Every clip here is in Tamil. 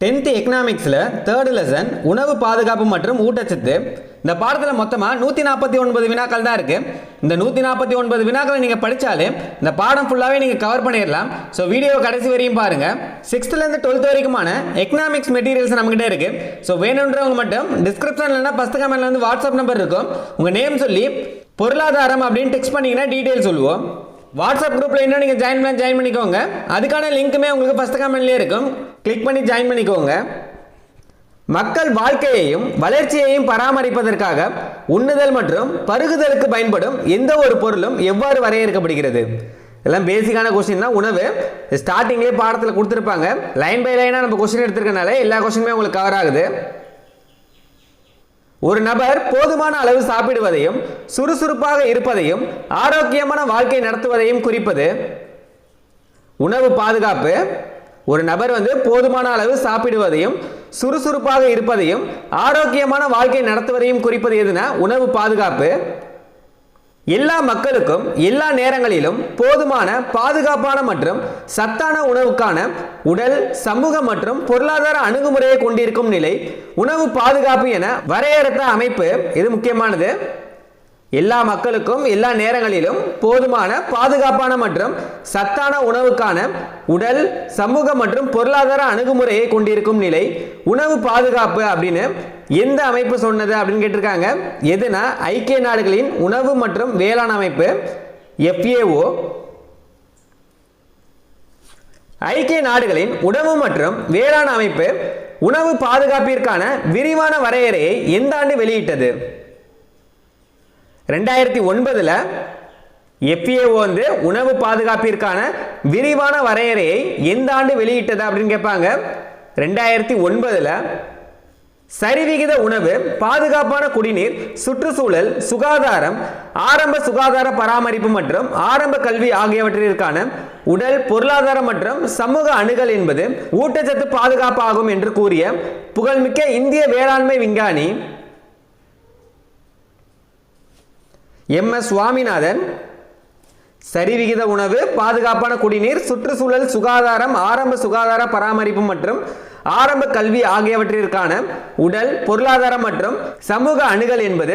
10th எக்கனாமிக்ஸில் 3rd லெசன் உணவு பாதுகாப்பு மற்றும் ஊட்டச்சத்து. இந்த பாடத்தில் மொத்தமாக 149 வினாக்கள் தான் இருக்குது. இந்த 149 வினாக்களை நீங்கள் படித்தாலே இந்த பாடம் ஃபுல்லாகவே நீங்கள் கவர் பண்ணிடலாம். ஸோ வீடியோ கடைசி வரையும் பாருங்கள். 6th-லேருந்து 12th வரைக்குமான எக்கனாமிக்ஸ் மெட்டீரியல்ஸ் நம்மகிட்ட இருக்குது. ஸோ வேணுன்றவங்க மட்டும் டிஸ்கிரிப்ஷனில் இல்லைனா ஃபஸ்ட் கமெண்ட்ல வந்து வாட்ஸ்அப் நம்பர் இருக்கும். உங்கள் நேம் சொல்லி பொருளாதாரம் அப்படின்னு டெக்ஸ்ட் பண்ணிங்கன்னா டீட்டெயில் சொல்லுவோம். வாட்ஸ்அப் குரூப்பில் இன்னும் நீங்கள் ஜாயின் பண்ணிக்கோங்க. அதுக்கான லிங்க்குமே உங்களுக்கு ஃபஸ்ட் கமெண்ட்லேயே இருக்கும். கிளிக் பண்ணி ஜாயின் பண்ணிக்கோங்க. மக்கள் வாழ்க்கையையும் வளர்ச்சியையும் பராமரிப்பதற்காக உண்ணுதல் மற்றும் பருகுதலுக்கு பயன்படும் எந்த ஒரு பொருளும் எவ்வாறு வரையறுக்கப்படுகிறது? இதெல்லாம் பேசிக்கான கொஸ்டின் தான். உணவு ஸ்டார்டிங்லேயே பாடத்தில் கொடுத்துருப்பாங்க. லைன் பை லைனாக நம்ம கொஸ்டின் எடுத்துருக்கனால எல்லா கொஸ்டினுமே உங்களுக்கு கவர் ஆகுது. ஒரு நபர் போதுமான அளவு சாப்பிடுவதையும் சுறுசுறுப்பாக இருப்பதையும் ஆரோக்கியமான வாழ்க்கை நடத்துவதையும் குறிப்பது உணவு பாதுகாப்பு. ஒரு நபர் போதுமான அளவு சாப்பிடுவதையும் சுறுசுறுப்பாக இருப்பதையும் ஆரோக்கியமான வாழ்க்கை நடத்துவதையும் குறிப்பது எதுனா உணவு பாதுகாப்பு. எல்லா மக்களுக்கும் எல்லா நேரங்களிலும் போதுமான பாதுகாப்பான மற்றும் சத்தான உணவுக்கான உடல், சமூக மற்றும் பொருளாதார அணுகுமுறையை கொண்டிருக்கும் நிலை உணவு பாதுகாப்பு என வரையறுத்த அமைப்பு. இது முக்கியமானது. எல்லா மக்களுக்கும் எல்லா நேரங்களிலும் போதுமான பாதுகாப்பான மற்றும் சத்தான உணவுக்கான உடல், சமூக மற்றும் பொருளாதார அணுகுமுறையை கொண்டிருக்கும் நிலை உணவு பாதுகாப்பு அப்படின்னு எந்த அமைப்பு சொன்னது அப்படின்னு கேட்டிருக்காங்க. எதுனா ஐக்கிய நாடுகளின் உணவு மற்றும் வேளாண் அமைப்பு, FAO. ஐக்கிய நாடுகளின் உணவு மற்றும் வேளாண் அமைப்பு உணவு பாதுகாப்பிற்கான விரிவான வரையறையை எந்த ஆண்டு வெளியிட்டது? 2009 FAO உணவு பாதுகாப்பிற்கான விரிவான வரையறையை எந்த ஆண்டு வெளியிட்டது அப்படின்னு கேட்பாங்க. 2009 சரிவிகித உணவு, பாதுகாப்பான குடிநீர், சுற்றுச்சூழல், சுகாதாரம், ஆரம்ப சுகாதார பராமரிப்பு மற்றும் ஆரம்ப கல்வி ஆகியவற்றிற்கான உடல், பொருளாதார மற்றும் சமூக அணுகல் என்பது ஊட்டச்சத்து பாதுகாப்பு ஆகும் என்று கூறிய புகழ்மிக்க இந்திய வேளாண்மை விஞ்ஞானி MS சுவாமிநாதன். சரிவிகித உணவு, பாதுகாப்பான குடிநீர், சுற்றுச்சூழல், சுகாதாரம், ஆரம்ப சுகாதார பராமரிப்பு மற்றும் ஆரம்ப கல்வி ஆகியவற்றிற்கான உடல், பொருளாதாரம் மற்றும் சமூக அணுகல் என்பது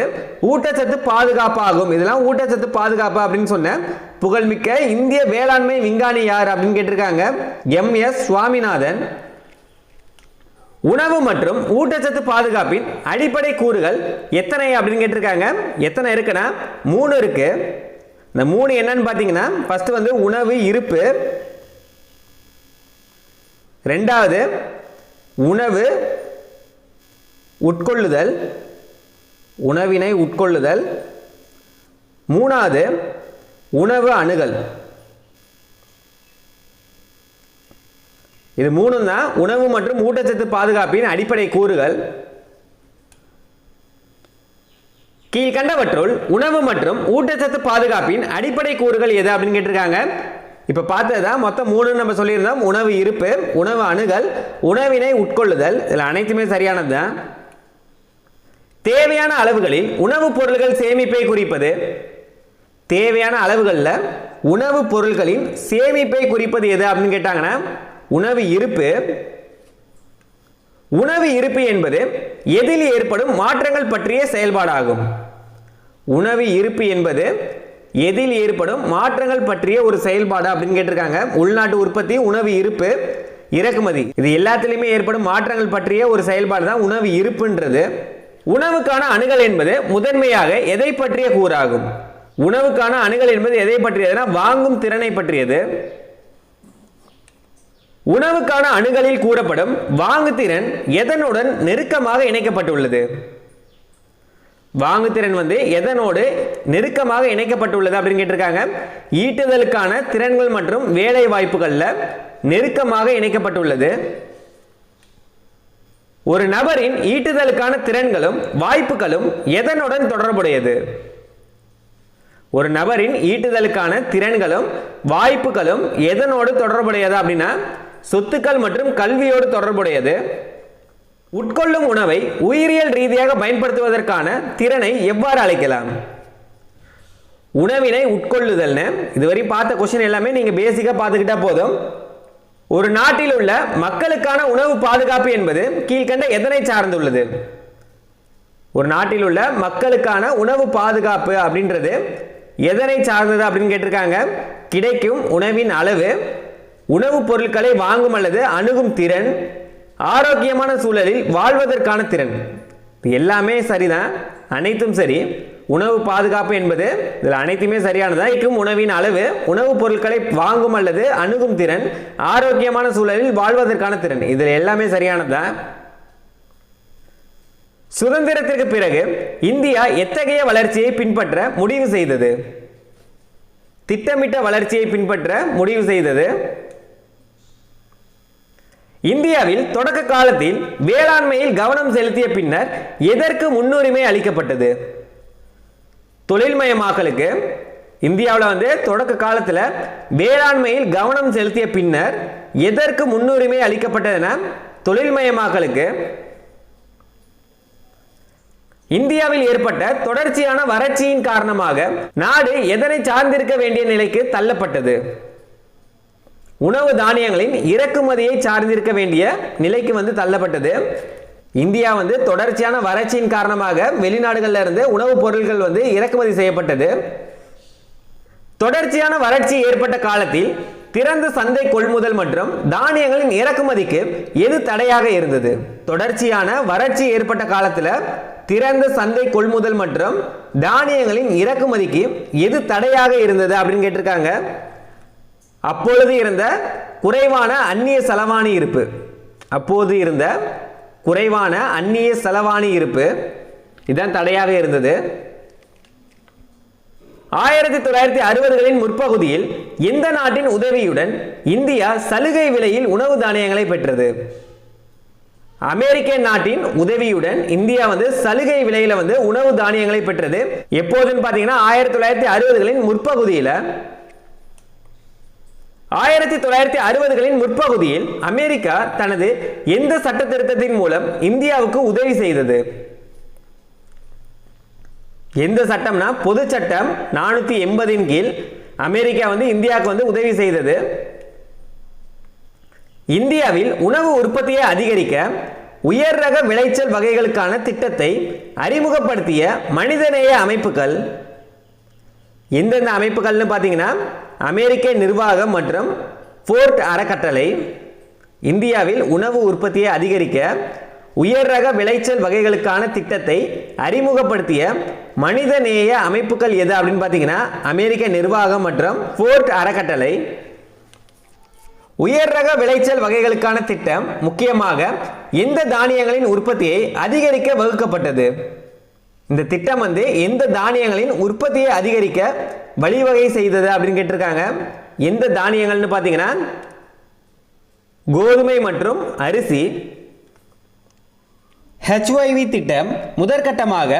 ஊட்டச்சத்து பாதுகாப்பாகும். இதெல்லாம் ஊட்டச்சத்து பாதுகாப்பு அப்படின்னு சொன்ன புகழ்மிக்க இந்திய வேளாண்மை விஞ்ஞானி யார் அப்படின்னு கேட்டிருக்காங்க. MS சுவாமிநாதன். உணவு மற்றும் ஊட்டச்சத்து பாதுகாப்பின் அடிப்படை கூறுகள் எத்தனை அப்படின்னு கேட்டிருக்காங்க. எத்தனை இருக்குன்னா 3 இருக்கு. இந்த 3 என்னன்னு பார்த்தீங்கன்னா, ஃபர்ஸ்ட் உணவு இருப்பு, ரெண்டாவது உணவு உட்கொள்ளுதல், உணவினை உட்கொள்ளுதல், மூணாவது உணவு அணுகல். இது 3 தான் உணவு மற்றும் ஊட்டச்சத்து பாதுகாப்பின் அடிப்படை கூறுகள். கீழ்கண்டவற்றுள் உணவு மற்றும் ஊட்டச்சத்து பாதுகாப்பின் அடிப்படை கூறுகள் எது அப்படின்னு கேட்டிருக்காங்க. இப்போ பார்த்ததுதான் மொத்தம் 3 நம்ம சொல்லியிருந்தோம். உணவு இருப்பு, உணவு அணுகல், உணவினை உட்கொள்ளுதல். இதில் அனைத்துமே சரியானது தான். தேவையான அளவுகளில் உணவுப் பொருட்கள் சேமிப்பை குறிப்பது. தேவையான அளவுகளில் உணவுப் பொருட்களின் சேமிப்பை குறிப்பது எது அப்படின்னு கேட்டாங்கன்னா உணவு இருப்பு. உணவு இருப்பு என்பது எதில் ஏற்படும் மாற்றங்கள் பற்றிய செயல்பாடாகும். உணவு இருப்பு என்பது எதில் ஏற்படும் மாற்றங்கள் பற்றிய ஒரு செயல்பாடு அப்படின்னு கேட்டிருக்காங்க. உள்நாட்டு உற்பத்தி, உணவு இருப்பு, இறக்குமதி, இது எல்லாத்திலுமே ஏற்படும் மாற்றங்கள் பற்றிய ஒரு செயல்பாடு தான் உணவு இருப்புன்றது. உணவுக்கான அணுகல் என்பது முதன்மையாக எதை பற்றிய கூறாகும்? உணவுக்கான அணுகல் என்பது எதை பற்றியதுன்னா வாங்கும் திறனை பற்றியது. உணவுக்கான அணுகலில் கூறப்படும் வாங்குதிறன் எதனுடன் நெருக்கமாக இணைக்கப்பட்டுள்ளது? வாங்குதிறன் எதனோடு நெருக்கமாக இணைக்கப்பட்டுள்ளது அப்படின்னு கேட்டிருக்காங்க. ஈட்டுதலுக்கான திறன்கள் மற்றும் வேலை வாய்ப்புகள்ல நெருக்கமாக இணைக்கப்பட்டுள்ளது. ஒரு நபரின் ஈட்டுதலுக்கான திறன்களும் வாய்ப்புகளும் எதனுடன் தொடர்புடையது? ஒரு நபரின் ஈட்டுதலுக்கான திறன்களும் வாய்ப்புகளும் எதனோடு தொடர்புடையது அப்படின்னா சொத்துக்கள் மற்றும் கல்வியோடு தொடர்புடையது. உட்கொள்ளும் உணவை உயிரியல் ரீதியாக பயன்படுத்துவதற்கான திறனை எவ்வாறு அழைக்கலாம்? உணவினை உட்கொள்ளுதல்னு இதுவரை பார்த்த கொஸ்டின் எல்லாமே நீங்க பேசிக்கா பார்த்துக்கிட்டா போதும். ஒரு நாட்டில் உள்ள மக்களுக்கான உணவு பாதுகாப்பு என்பது கீழ்கண்ட எதனை சார்ந்துள்ளது? ஒரு நாட்டில் உள்ள மக்களுக்கான உணவு பாதுகாப்பு அப்படின்றது எதனை சார்ந்தது அப்படின்னு கேட்டிருக்காங்க. கிடைக்கும் உணவின் அளவு, உணவுப் பொருட்களை வாங்கும் அல்லது அணுகும் திறன், ஆரோக்கியமான சூழலில் வாழ்வதற்கான திறன். எல்லாமே சரிதான், அனைத்தும் சரி. உணவு பாதுகாப்பு என்பது இதில் அனைத்துமே சரியானதா. இருக்கும் உணவின் அளவு, உணவுப் பொருட்களை வாங்கும் அல்லது அணுகும் திறன், ஆரோக்கியமான சூழலில் வாழ்வதற்கான திறன், இதில் எல்லாமே சரியானதா. சுதந்திரத்திற்கு பிறகு இந்தியா எத்தகைய வளர்ச்சியை பின்பற்ற முடிவு செய்தது? திட்டமிட்ட வளர்ச்சியை பின்பற்ற முடிவு செய்தது. இந்தியாவில் தொடக்க காலத்தில் வேளாண்மையில் கவனம் செலுத்திய பின்னர் எதற்கு முன்னுரிமை அளிக்கப்பட்டது? தொழில்மயமாக்கலுக்கு. இந்தியாவில் தொடக்க காலத்தில் வேளாண்மையில் கவனம் செலுத்திய பின்னர் எதற்கு முன்னுரிமை அளிக்கப்பட்டதுன்னா தொழில்மயமாக்கலுக்கு. இந்தியாவில் ஏற்பட்ட தொடர்ச்சியான வறட்சியின் காரணமாக நாடு எதனை சார்ந்திருக்க வேண்டிய நிலைக்கு தள்ளப்பட்டது? உணவு தானியங்களின் இறக்குமதியை சார்ந்திருக்க வேண்டிய நிலைக்கு தள்ளப்பட்டது. இந்தியா தொடர்ச்சியான வறட்சியின் காரணமாக வெளிநாடுகளில் இருந்து உணவுப் பொருட்கள் இறக்குமதி செய்யப்பட்டது. தொடர்ச்சியான வறட்சி ஏற்பட்ட காலத்தில் திறந்த சந்தை கொள்முதல் மற்றும் தானியங்களின் இறக்குமதிக்கு எது தடையாக இருந்தது? தொடர்ச்சியான வறட்சி ஏற்பட்ட காலத்தில் திறந்த சந்தை கொள்முதல் மற்றும் தானியங்களின் இறக்குமதிக்கு எது தடையாக இருந்தது அப்படின்னு கேட்டிருக்காங்க. அப்பொழுது இருந்த குறைவான அந்நிய செலவாணி இருப்பு. அப்போது இருந்த குறைவான அந்நிய செலவாணி இருப்பு இதுதான் தடையாக இருந்தது. 1960களின் முற்பகுதியில் எந்த நாட்டின் உதவியுடன் இந்தியா சலுகை விலையில் உணவு தானியங்களை பெற்றது? அமெரிக்க நாட்டின் உதவியுடன் இந்தியா சலுகை விலையில உணவு தானியங்களை பெற்றது. எப்போதுன்னு பாத்தீங்கன்னா 1960களின் முற்பகுதியில் 1960களின் முற்பகுதியில் அமெரிக்கா தனது எந்த சட்ட திருத்தத்தின் மூலம் இந்தியாவுக்கு உதவி செய்தது? எந்த சட்டம்னா பொது சட்டம் 480 கீழ் அமெரிக்கா இந்தியாவுக்கு உதவி செய்தது. இந்தியாவில் உணவு உற்பத்தியை அதிகரிக்க உயர் ரக விளைச்சல் வகைகளுக்கான திட்டத்தை அறிமுகப்படுத்திய மனிதநேய அமைப்புகள் எந்தெந்த அமைப்புகள்னு பார்த்தீங்கன்னா அமெரிக்க நிர்வாகம் மற்றும் ஃபோர்ட் அறக்கட்டளை. இந்தியாவில் உணவு உற்பத்தியை அதிகரிக்க உயர் ரக விளைச்சல் வகைகளுக்கான திட்டத்தை அறிமுகப்படுத்திய மனிதநேய அமைப்புகள் எது அப்படின்னு பார்த்தீங்கன்னா அமெரிக்க நிர்வாகம் மற்றும் ஃபோர்ட் அறக்கட்டளை. உயர் ரக விளைச்சல் வகைகளுக்கான திட்டம் முக்கியமாக எந்த தானியங்களின் உற்பத்தியை அதிகரிக்க வகுக்கப்பட்டது? இந்த திட்டம் எந்த தானியங்களின் உற்பத்தியை அதிகரிக்க வழிவகை செய்தது அப்படின்னு கேட்டிருக்காங்க. எந்த தானியங்கள்னு பார்த்தீங்கன்னா கோதுமை மற்றும் அரிசி. HYV திட்டம் முதற்கட்டமாக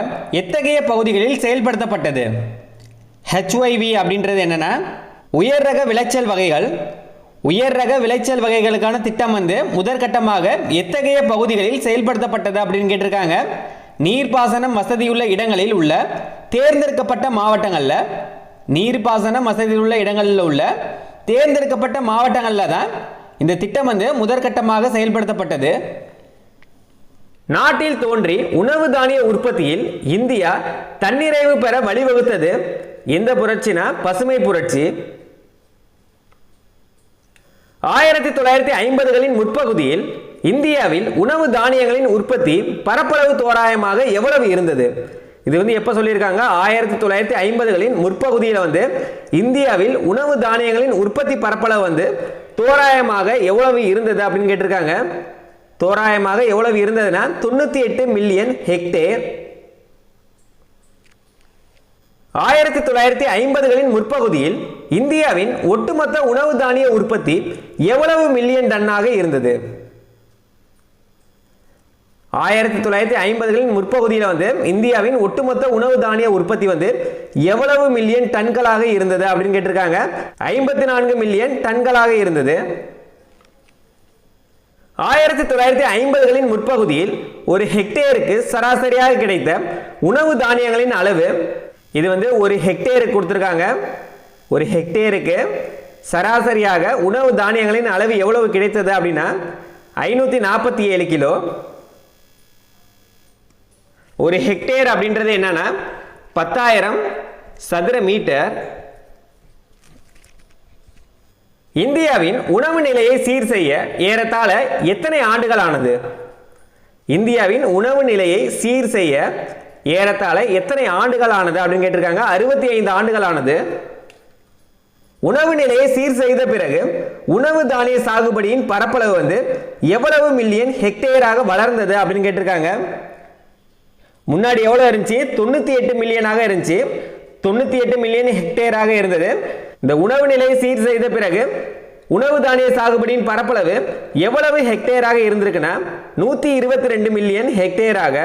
எத்தகைய பகுதிகளில் செயல்படுத்தப்பட்டது? HYV அப்படின்றது என்னன்னா உயர் ரக விளைச்சல் வகைகள். உயர் ரக விளைச்சல் வகைகளுக்கான திட்டம் முதற்கட்டமாக எத்தகைய பகுதிகளில் செயல்படுத்தப்பட்டது அப்படின்னு கேட்டிருக்காங்க. நீர்ப்பாசனம் வசதியுள்ள இடங்களில் உள்ள தேர்ந்தெடுக்கப்பட்ட மாவட்டங்களில், நீர்ப்பாசனம் வசதியுள்ள இடங்களில் உள்ள தேர்ந்தெடுக்கப்பட்ட மாவட்டங்களில் தான் இந்த திட்டம் முதற்கட்டமாக செயல்படுத்தப்பட்டது. நாட்டில் தோன்றி உணவு தானிய உற்பத்தியில் இந்தியா தன்னிறைவு பெற வழிவகுத்தது எந்த புரட்சினா பசுமை புரட்சி. 1950களின் முற்பகுதியில் இந்தியாவில் உணவு தானியங்களின் உற்பத்தி பரப்பளவு தோராயமாக எவ்வளவு இருந்தது? இது எப்ப சொல்லியிருக்காங்க? 1950களின் முற்பகுதியில் இந்தியாவில் உணவு தானியங்களின் உற்பத்தி பரப்பளவு தோராயமாக எவ்வளவு இருந்தது அப்படின்னு கேட்டிருக்காங்க. தோராயமாக எவ்வளவு இருந்ததுன்னா 98 மில்லியன் ஹெக்டேர். 1950களின் முற்பகுதியில் இந்தியாவின் ஒட்டுமொத்த உணவு தானிய உற்பத்தி எவ்வளவு மில்லியன் டன்னாக இருந்தது? 1950களின் முற்பகுதியில் இந்தியாவின் ஒட்டுமொத்த உணவு தானிய உற்பத்தி எவ்வளவு மில்லியன் டன்களாக இருந்தது அப்படின்னு கேட்டிருக்காங்க. 54 மில்லியன் டன்களாக இருந்தது. 1950களின் முற்பகுதியில் ஒரு ஹெக்டேருக்கு சராசரியாக கிடைத்த உணவு தானியங்களின் அளவு இது ஒரு ஹெக்டேருக்கு கொடுத்திருக்காங்க. ஒரு ஹெக்டேருக்கு சராசரியாக உணவு தானியங்களின் அளவு எவ்வளவு கிடைத்தது அப்படின்னா 547 கிலோ. ஒரு ஹெக்டேர் அப்படின்றது என்னன்னா 10,000 சதுர மீட்டர். இந்தியாவின் உணவு நிலையை சீர் செய்ய ஏறத்தாழ எத்தனை ஆண்டுகள் ஆனது? இந்தியாவின் உணவு நிலையை சீர் செய்ய ஏறத்தாழ எத்தனை ஆண்டுகள் ஆனது அப்படின்னு கேட்டிருக்காங்க. 65 ஆண்டுகள் ஆனது. உணவு நிலையை சீர் செய்த பிறகு உணவு தானிய சாகுபடியின் பரப்பளவு வந்து எவ்வளவு மில்லியன் ஹெக்டேராக வளர்ந்தது அப்படின்னு கேட்டிருக்காங்க. முன்னாடி எவ்வளவு இருந்துச்சு? 98 மில்லியனாக இருந்துச்சு. 98 மில்லியன் ஹெக்டேராக இருந்தது. இந்த உணவு நிலையை சீர் செய்த பிறகு உணவு தானிய சாகுபடியின் பரப்பளவு எவ்வளவு ஹெக்டேராக இருந்திருக்குன்னா 122 மில்லியன் ஹெக்டேராக.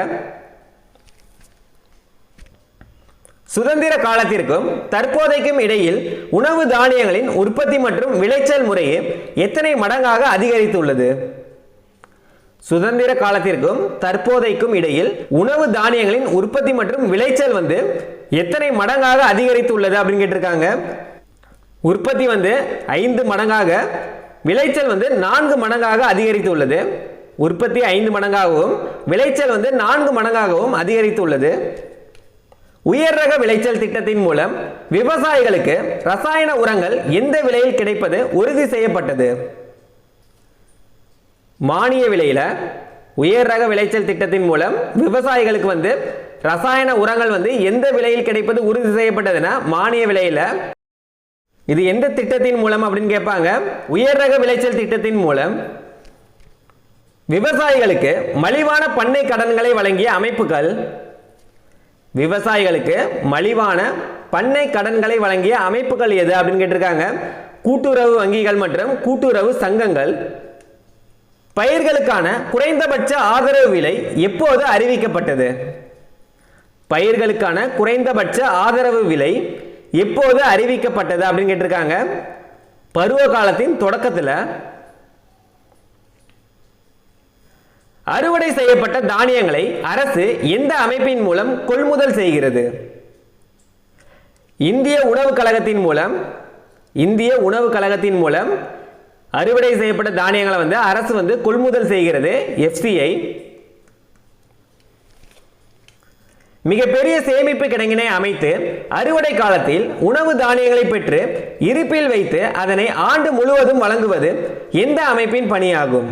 சுதந்திர காலத்திற்கும் தற்போதைக்கும் இடையில் உணவு தானியங்களின் உற்பத்தி மற்றும் விளைச்சல் முறையே எத்தனை மடங்காக அதிகரித்துள்ளது? சுதந்திர காலத்திற்கும் தற்போதைக்கும் இடையில் உணவு தானியங்களின் உற்பத்தி மற்றும் விளைச்சல் வந்து எத்தனை மடங்காக அதிகரித்துள்ளது அப்படின்னு கேட்டிருக்காங்க. உற்பத்தி வந்து 5 மடங்காக, விளைச்சல் வந்து 4 மடங்காக அதிகரித்துள்ளது. உற்பத்தி 5 மடங்காகவும் விளைச்சல் வந்து 4 மடங்காகவும் அதிகரித்துள்ளது. உயர் ரக விளைச்சல் திட்டத்தின் மூலம் விவசாயிகளுக்கு ரசாயன உரங்கள் எந்த விலையில் கிடைப்பது உறுதி செய்யப்பட்டது? மானிய விலையில உயர் ரக விளைச்சல் திட்டத்தின் மூலம் விவசாயிகளுக்கு வந்து ரசாயன உரங்கள் வந்து எந்த விலையில் கிடைப்பது உறுதி செய்யப்பட்டதுன்னா மானிய விலையில. இது எந்த திட்டத்தின் மூலம் அப்படின்னு கேட்பாங்க. உயர் ரக விளைச்சல் திட்டத்தின் மூலம் விவசாயிகளுக்கு மலிவான பண்ணை கடன்களை வழங்கிய அமைப்புகள். விவசாயிகளுக்கு மலிவான பண்ணை கடன்களை வழங்கிய அமைப்புகள் எது அப்படின்னு கேட்டிருக்காங்க. கூட்டுறவு வங்கிகள் மற்றும் கூட்டுறவு சங்கங்கள். பயிர்களுக்கான குறைந்தபட்ச ஆதரவு விலை எப்போது அறிவிக்கப்பட்டது? பயிர்களுக்கான குறைந்தபட்ச ஆதரவு விலை எப்போது அறிவிக்கப்பட்டது அப்படின்னு கேட்டிருக்காங்க. பருவ காலத்தின் தொடக்கத்தில். அறுவடை செய்யப்பட்ட தானியங்களை அரசு எந்த அமைப்பின் மூலம் கொள்முதல் செய்கிறது? இந்திய உணவு கழகத்தின் மூலம். இந்திய உணவு கழகத்தின் மூலம் அறுவடை செய்யப்பட்ட தானியங்களை வந்து அரசு வந்து கொள்முதல் செய்கிறது, FCI. மிகப்பெரிய சேமிப்பு கிடங்கினை அமைத்து அறுவடை காலத்தில் உணவு தானியங்களை பெற்று இருப்பில் வைத்து அதனை ஆண்டு முழுவதும் வழங்குவது எந்த அமைப்பின் பணியாகும்?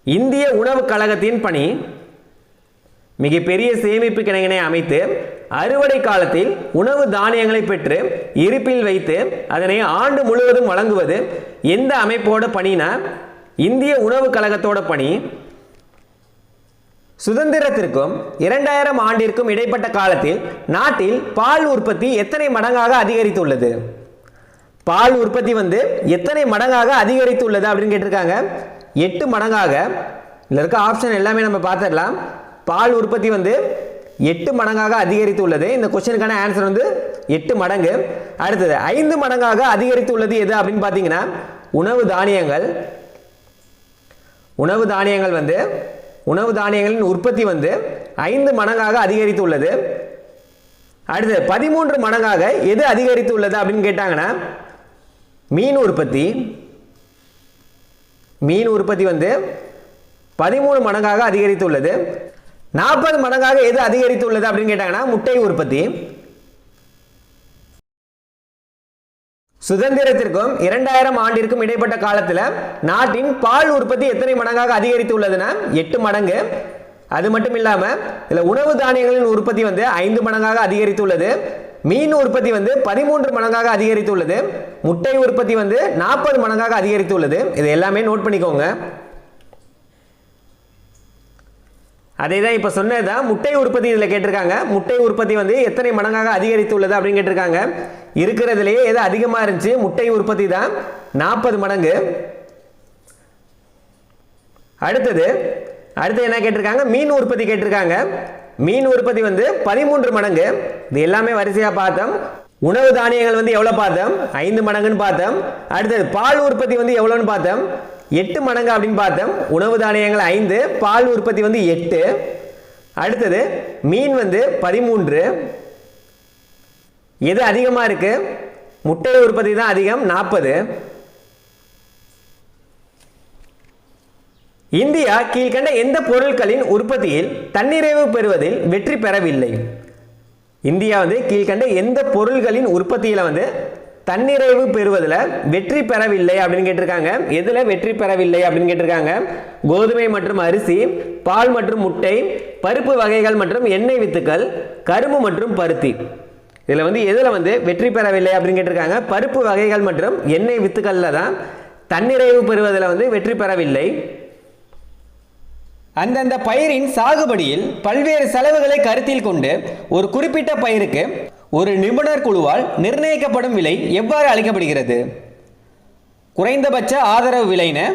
இந்திய உணவு கழகத்தின் பணி. மிகப்பெரிய சேமிப்பு கிடங்கினை அமைத்து அறுவடை காலத்தில் உணவு தானியங்களை பெற்று இருப்பில் வைத்து அதனை ஆண்டு முழுவதும் வழங்குவது எந்த அமைப்போட பணினா இந்திய உணவு கழகத்தோட பணி. சுதந்திரத்திற்கும் 2000 ஆண்டிற்கும் இடைப்பட்ட காலத்தில் நாட்டில் பால் உற்பத்தி எத்தனை மடங்காக அதிகரித்துள்ளது? பால் உற்பத்தி வந்து எத்தனை மடங்காக அதிகரித்துள்ளது அப்படின்னு கேட்டிருக்காங்க. 8 மடங்காக. இதில் இருக்க ஆப்ஷன் எல்லாமே நம்ம பார்த்துடலாம். பால் உற்பத்தி வந்து 8 மடங்காக அதிகரித்துள்ளது. இந்த கொஸ்டினுக்கான ஆன்சர் வந்து 8 மடங்கு. அடுத்தது 5 மடங்காக அதிகரித்துள்ளது எது அப்படின்னு பார்த்தீங்கன்னா உணவு தானியங்கள். உணவு தானியங்கள் வந்து உணவு தானியங்களின் உற்பத்தி வந்து 5 மடங்காக அதிகரித்துள்ளது. அடுத்து 13 மடங்காக எது அதிகரித்துள்ளது அப்படின்னு கேட்டாங்கன்னா மீன் உற்பத்தி. மீன் உற்பத்தி வந்து 13 மடங்காக அதிகரித்துள்ளது. 40 மடங்காக எது அதிகரித்துள்ளது அப்படின்னு கேட்டாங்கன்னா முட்டை உற்பத்தி. சுதந்திரத்திற்கும் 2000 ஆண்டிற்கும் இடைப்பட்ட காலத்தில் நாட்டின் பால் உற்பத்தி எத்தனை மடங்காக அதிகரித்துள்ளதுன்னா 8 மடங்கு. அது மட்டும் இல்லாம இதுல உணவு தானியங்களின் உற்பத்தி வந்து 5 மடங்காக அதிகரித்துள்ளது. மீன் உற்பத்தி வந்து 13 மடங்காக அதிகரித்துள்ளது. முட்டை உற்பத்தி வந்து 40 மடங்காக அதிகரித்துள்ளது. இது எல்லாமே நோட் பண்ணிக்கோங்க. அதே தான் இப்போ சொன்னதுதான் முட்டை உற்பத்தி இதில் கேட்டிருக்காங்க. முட்டை உற்பத்தி வந்து எத்தனை மடங்காக அதிகரித்துள்ளது அப்படின்னு கேட்டிருக்காங்க. இருக்கிறதுலேயே எது அதிகமாக இருந்துச்சு? முட்டை உற்பத்தி தான் 40 மடங்கு. அடுத்து என்ன கேட்டிருக்காங்க? மீன் உற்பத்தி கேட்டிருக்காங்க. மீன் உற்பத்தி வந்து 13 மடங்கு. இது எல்லாமே வரிசையாக பார்த்தோம். உணவு தானியங்கள் வந்து எவ்வளோ பார்த்தோம்? 5 மடங்குன்னு பார்த்தோம். அடுத்தது பால் உற்பத்தி வந்து எவ்வளோன்னு பார்த்தோம்? 8 மடங்கு அப்படின்னு பார்த்தோம். உணவு தானியங்கள் 5, பால் உற்பத்தி வந்து 8. அடுத்தது மீன் வந்து 13. எது அதிகமாக இருக்கு? முட்டை உற்பத்தி தான் அதிகம் 40. இந்தியா கீழ்கண்ட எந்த பொருட்களின் உற்பத்தியில் தன்னிறைவு பெறுவதில் வெற்றி பெறவில்லை? இந்தியா கீழ்கண்ட எந்த பொருள்களின் உற்பத்தியில் தன்னிறைவு பெறுவதில் வெற்றி பெறவில்லை அப்படின்னு கேட்டிருக்காங்க. எதில் வெற்றி பெறவில்லை அப்படின்னு கேட்டிருக்காங்க? கோதுமை மற்றும் அரிசி, பால் மற்றும் முட்டை, பருப்பு வகைகள் மற்றும் எண்ணெய் வித்துக்கள், கரும்பு மற்றும் பருத்தி. இதில் எதில் வெற்றி பெறவில்லை அப்படின்னு கேட்டிருக்காங்க? பருப்பு வகைகள் மற்றும் எண்ணெய் வித்துக்களில் தான் தன்னிறைவு பெறுவதில் வெற்றி பெறவில்லை. அந்தந்த பயிரின் சாகுபடியில் பல்வேறு செலவுகளை கருத்தில் கொண்டு ஒரு குறிப்பிட்ட பயிருக்கு ஒரு நிபுணர் குழுவால் நிர்ணயிக்கப்படும் விலை எவ்வாறு அளிக்கப்படுகிறது? குறைந்தபட்ச ஆதரவு விலைன்னு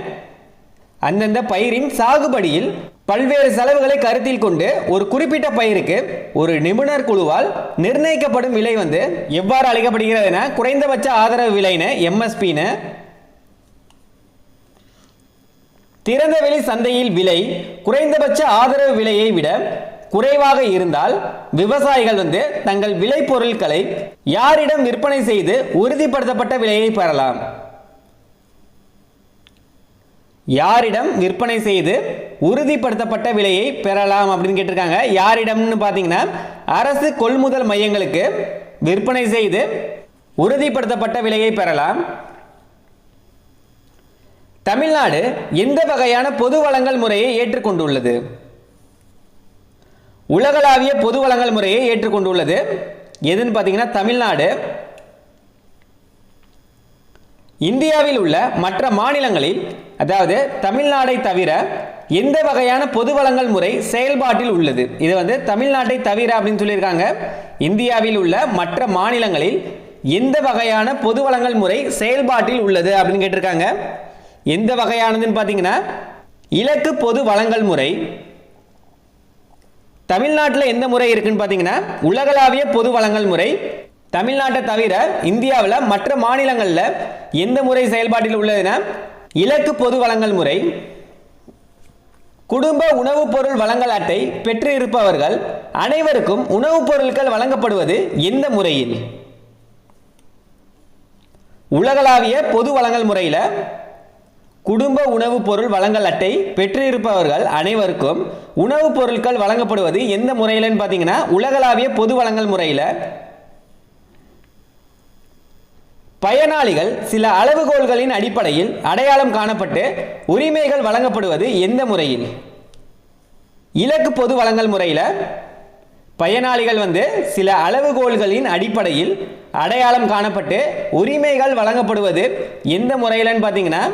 அந்தந்த பயிரின் சாகுபடியில் பல்வேறு செலவுகளை கருத்தில் கொண்டு ஒரு குறிப்பிட்ட பயிருக்கு ஒரு நிபுணர் குழுவால் நிர்ணயிக்கப்படும் விலை எவ்வாறு அளிக்கப்படுகிறதுனா குறைந்தபட்ச ஆதரவு விலைன்னு எம்எஸ்பின்னு. திறந்தவெளி சந்தையில் விலை குறைந்தபட்ச ஆதரவு விலையை விட குறைவாக இருந்தால் விவசாயிகள் தங்கள் விளை பொருட்களை யாரிடம் விற்பனை செய்து உறுதிப்படுத்தப்பட்ட விலையை பெறலாம்? யாரிடம் விற்பனை செய்து உறுதிப்படுத்தப்பட்ட விலையை பெறலாம் அப்படின்னு கேட்டிருக்காங்க. யாரிடம்னு பார்த்தீங்கன்னா அரசு கொள்முதல் மையங்களுக்கு விற்பனை செய்து உறுதிப்படுத்தப்பட்ட விலையை பெறலாம். தமிழ்நாடு எந்த வகையான பொது வழங்கல் முறையை ஏற்றுக்கொண்டுள்ளது? உலகளாவிய பொது வழங்கல் முறையை ஏற்றுக்கொண்டுள்ளது. எதுன்னு பார்த்தீங்கன்னா தமிழ்நாடு. இந்தியாவில் உள்ள மற்ற மாநிலங்களில், அதாவது தமிழ்நாடை தவிர எந்த வகையான பொது வழங்கல் முறை செயல்பாட்டில் உள்ளது? இது தமிழ்நாட்டை தவிர அப்படின்னு சொல்லியிருக்காங்க. இந்தியாவில் உள்ள மற்ற மாநிலங்களில் எந்த வகையான பொது வழங்கல் முறை செயல்பாட்டில் உள்ளது அப்படின்னு கேட்டிருக்காங்க. எந்த வகையானதுன்னு பார்த்தீங்கன்னா இலக்கு பொது வழங்கல் முறை. தமிழ்நாட்டில் எந்த முறை இருக்குன்னு பார்த்தீங்கன்னா உலகளாவிய பொது வழங்கல் முறை. தமிழ்நாட்டை தவிர இந்தியாவில் மற்ற மாநிலங்களில் எந்த முறை செயல்பாட்டில் உள்ளதுன்னா இலக்கு பொது வழங்கல் முறை. குடும்ப உணவுப் பொருள் வழங்கல் அட்டை பெற்று இருப்பவர்கள் அனைவருக்கும் உணவுப் பொருட்கள் வழங்கப்படுவது எந்த முறையில்? உலகளாவிய பொது வழங்கல் முறையில் குடும்ப உணவுப் பொருள் வழங்கல் அட்டை பெற்றிருப்பவர்கள் அனைவருக்கும் உணவுப் பொருட்கள் வழங்கப்படுவது எந்த முறையில்னு பார்த்தீங்கன்னா உலகளாவிய பொது வழங்கல் முறையில். பயனாளிகள் சில அளவுகோல்களின் அடிப்படையில் அடையாளம் காணப்பட்டு உரிமைகள் வழங்கப்படுவது எந்த முறையில்? இலக்கு பொது வழங்கல் முறையில் பயனாளிகள் சில அளவுகோல்களின் அடிப்படையில் அடையாளம் காணப்பட்டு உரிமைகள் வழங்கப்படுவது எந்த முறையில்னு பார்த்தீங்கன்னா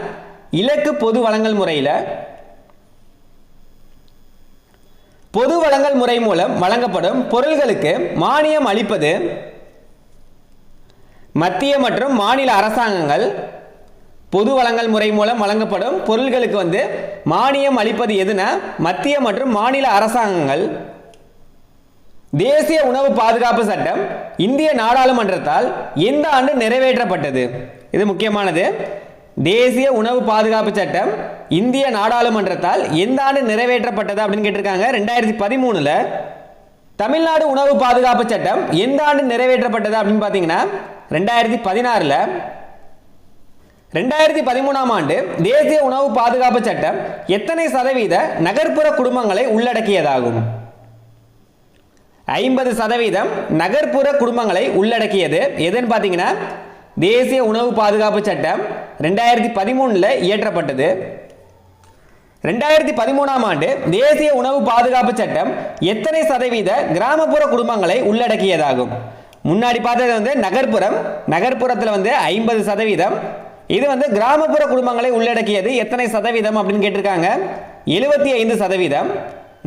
இலக்கு பொது வழங்கல் முறையில். பொது வழங்கல் முறை மூலம் வழங்கப்படும் பொருள்களுக்கு மானியம் அளிப்பது மத்திய மற்றும் மாநில அரசாங்கங்கள். பொது வழங்கல் முறை மூலம் வழங்கப்படும் பொருள்களுக்கு மானியம் அளிப்பது எதுனா மத்திய மற்றும் மாநில அரசாங்கங்கள். தேசிய உணவு பாதுகாப்பு சட்டம் இந்திய நாடாளுமன்றத்தால் எந்த ஆண்டு நிறைவேற்றப்பட்டது? இது முக்கியமானது. தேசிய உணவு பாதுகாப்பு சட்டம் இந்திய நாடாளுமன்றத்தால் எந்த ஆண்டு நிறைவேற்றப்பட்டது அப்படின்னு கேட்டிருக்காங்க? 2013. தமிழ்நாடு உணவு பாதுகாப்பு சட்டம் எந்த ஆண்டு நிறைவேற்றப்பட்டது அப்படின்னு பார்த்தீங்கன்னா 2016. 2013ஆம் ஆண்டு தேசிய உணவு பாதுகாப்பு சட்டம் எத்தனை சதவீத நகர்ப்புற குடும்பங்களை உள்ளடக்கியதாகும்? 50% நகர்ப்புற குடும்பங்களை உள்ளடக்கியது. எதுன்னு பார்த்தீங்கன்னா தேசிய உணவு பாதுகாப்பு சட்டம் 2013 இயற்றப்பட்டது. 2013ஆம் ஆண்டு தேசிய உணவு பாதுகாப்பு சட்டம் எத்தனை சதவீத கிராமப்புற குடும்பங்களை உள்ளடக்கியதாகும்? முன்னாடி பார்த்தது நகர்ப்புறம். நகர்ப்புறத்தில் 50%. இது கிராமப்புற குடும்பங்களை உள்ளடக்கியது எத்தனை சதவீதம் அப்படின்னு கேட்டிருக்காங்க? 75%.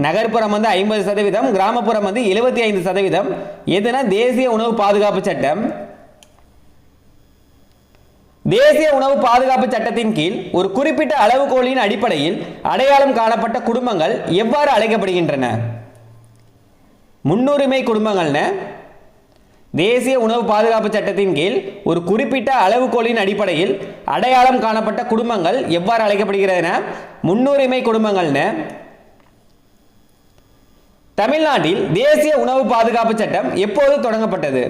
நகர்ப்புறம் 50%, கிராமப்புறம் 75%. எதுனா தேசிய உணவு பாதுகாப்பு சட்டம். தேசிய உணவு பாதுகாப்பு சட்டத்தின் கீழ் ஒரு குறிப்பிட்ட அளவுகோலின் அடிப்படையில் அடையாளம் காணப்பட்ட குடும்பங்கள் எவ்வாறு அழைக்கப்படுகின்றன? முன்னுரிமை குடும்பங்கள்னு. தேசிய உணவு பாதுகாப்பு சட்டத்தின் கீழ் ஒரு குறிப்பிட்ட அளவுகோலின் அடிப்படையில் அடையாளம் காணப்பட்ட குடும்பங்கள் எவ்வாறு அழைக்கப்படுகிறதுனா முன்னுரிமை குடும்பங்கள்னு. தமிழ்நாட்டில் தேசிய உணவு பாதுகாப்பு சட்டம் எப்போது தொடங்கப்பட்டது?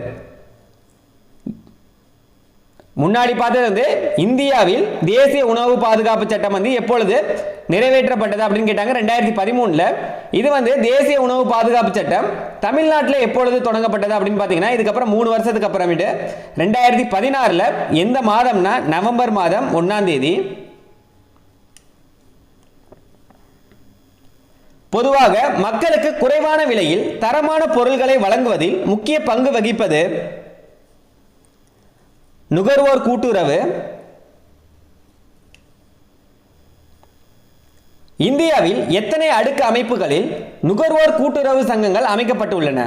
முன்னாடி பார்த்தது வந்து இந்தியாவில் தேசிய உணவு பாதுகாப்பு சட்டம் வந்து எப்பொழுது நிறைவேற்றப்பட்டது அப்படின்னு கேட்டாங்க 2013. இது வந்து தேசிய உணவு பாதுகாப்பு சட்டம் தமிழ்நாட்டில் எப்பொழுது தொடங்கப்பட்டது அப்படின்னு பார்த்தீங்கன்னா இதுக்கப்புறம் 3 வருஷத்துக்கு அப்புறமேட்டு 2016 எந்த மாதம்னா நவம்பர் மாதம் 1ஆம் தேதி. பொதுவாக மக்களுக்கு குறைவான விலையில் தரமான பொருட்களை வழங்குவதில் முக்கிய பங்கு வகிப்பது நுகர்வோர் கூட்டுறவு. இந்தியாவில் எத்தனை அடுக்கு அமைப்புகளில் நுகர்வோர் கூட்டுறவு சங்கங்கள் அமைக்கப்பட்டுள்ளன?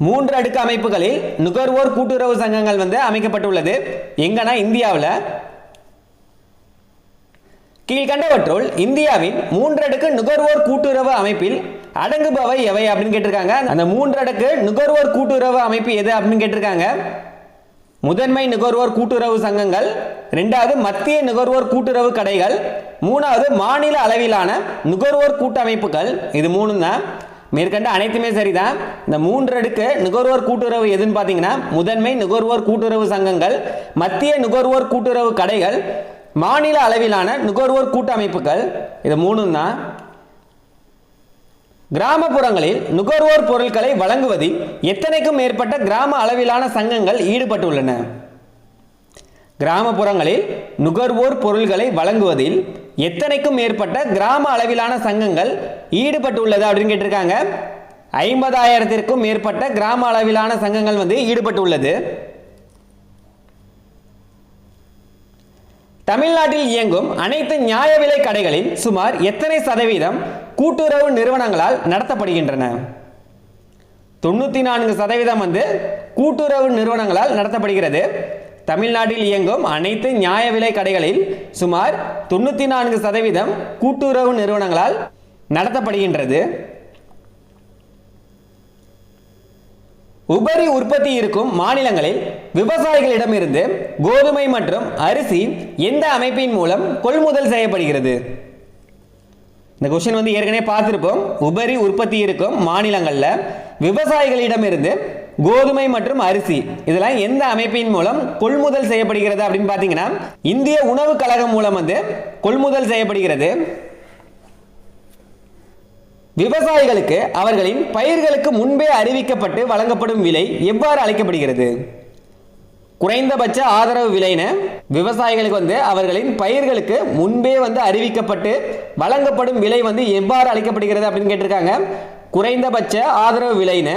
3 அடுக்கு அமைப்புகளில் நுகர்வோர் கூட்டுறவு சங்கங்கள் வந்து அமைக்கப்பட்டுள்ளது. எங்கன்னா இந்தியாவில். கீழ்கண்டவற்றுள் இந்தியாவின் 3 அடுக்கு நுகர்வோர் கூட்டுறவு அமைப்பில் அடங்குபவை எவை அப்படின்னு கேட்டிருக்காங்க. அந்த 3 அடுக்கு நுகர்வோர் கூட்டுறவு அமைப்பு எது அப்படின்னு கேட்டிருக்காங்க. முதன்மை நுகர்வோர் கூட்டுறவு சங்கங்கள், 2வது மத்திய நுகர்வோர் கூட்டுறவு கடைகள், 3வது மாநில அளவிலான நுகர்வோர் கூட்டமைப்புகள். இது 3 தான். மேற்கண்ட அனைத்துமே சரிதான். இந்த 3 அடுக்கு நுகர்வோர் கூட்டுறவு எதுன்னு பார்த்தீங்கன்னா முதன்மை நுகர்வோர் கூட்டுறவு சங்கங்கள், மத்திய நுகர்வோர் கூட்டுறவு கடைகள், மாநில அளவிலான நுகர்வோர் கூட்டமைப்புகள். இது 3 தான். கிராமப்புறங்களில் நுகர்வோர் பொருட்களை வழங்குவதில் எத்தனைக்கும் மேற்பட்ட கிராம அளவிலான சங்கங்கள் ஈடுபட்டுள்ளன? கிராமப்புறங்களில் நுகர்வோர் பொருட்களை வழங்குவதில் எத்தனைக்கும் மேற்பட்ட கிராம அளவிலான சங்கங்கள் ஈடுபட்டுள்ளது அப்படின்னு கேட்டிருக்காங்க. 50,000த்திற்கும் மேற்பட்ட கிராம அளவிலான சங்கங்கள் வந்து ஈடுபட்டுள்ளது. தமிழ்நாட்டில் இயங்கும் அனைத்து நியாய விலை கடைகளில் சுமார் எத்தனை சதவீதம் கூட்டுறவு நிறுவனங்களால் நடத்தப்படுகின்றன? 94% வந்து கூட்டுறவு நிறுவனங்களால் நடத்தப்படுகிறது. தமிழ்நாட்டில் இயங்கும் அனைத்து நியாய விலை கடைகளில் சுமார் 94% கூட்டுறவு நிறுவனங்களால் நடத்தப்படுகின்றது. உபரி உற்பத்தி இருக்கும் மாநிலங்களில் விவசாயிகளிடமிருந்து கோதுமை மற்றும் அரிசி எந்த அமைப்பின் மூலம் கொள்முதல் செய்யப்படுகிறது? இந்த கொஸ்டின் வந்து ஏற்கனவே பார்த்திருப்போம். உபரி உற்பத்தி இருக்கும் மாநிலங்களில் விவசாயிகளிடமிருந்து கோதுமை மற்றும் அரிசி இதெல்லாம் எந்த அமைப்பின் மூலம் கொள்முதல் செய்யப்படுகிறது அப்படின்னு பார்த்தீங்கன்னா இந்திய உணவு கழகம் மூலம் வந்து கொள்முதல் செய்யப்படுகிறது. விவசாயிகளுக்கு அவர்களின் பயிர்களுக்கு முன்பே அறிவிக்கப்பட்டு வழங்கப்படும் விலை எவ்வாறு அளிக்கப்படுகிறது? குறைந்தபட்ச ஆதரவு விலைன்னு விவசாயிகளுக்கு வந்து அவர்களின் பயிர்களுக்கு முன்பே வந்து அறிவிக்கப்பட்டு வழங்கப்படும் விலை வந்து எவ்வாறு அளிக்கப்படுகிறது அப்படின்னு கேட்டிருக்காங்க. குறைந்தபட்ச ஆதரவு விலைன்னு.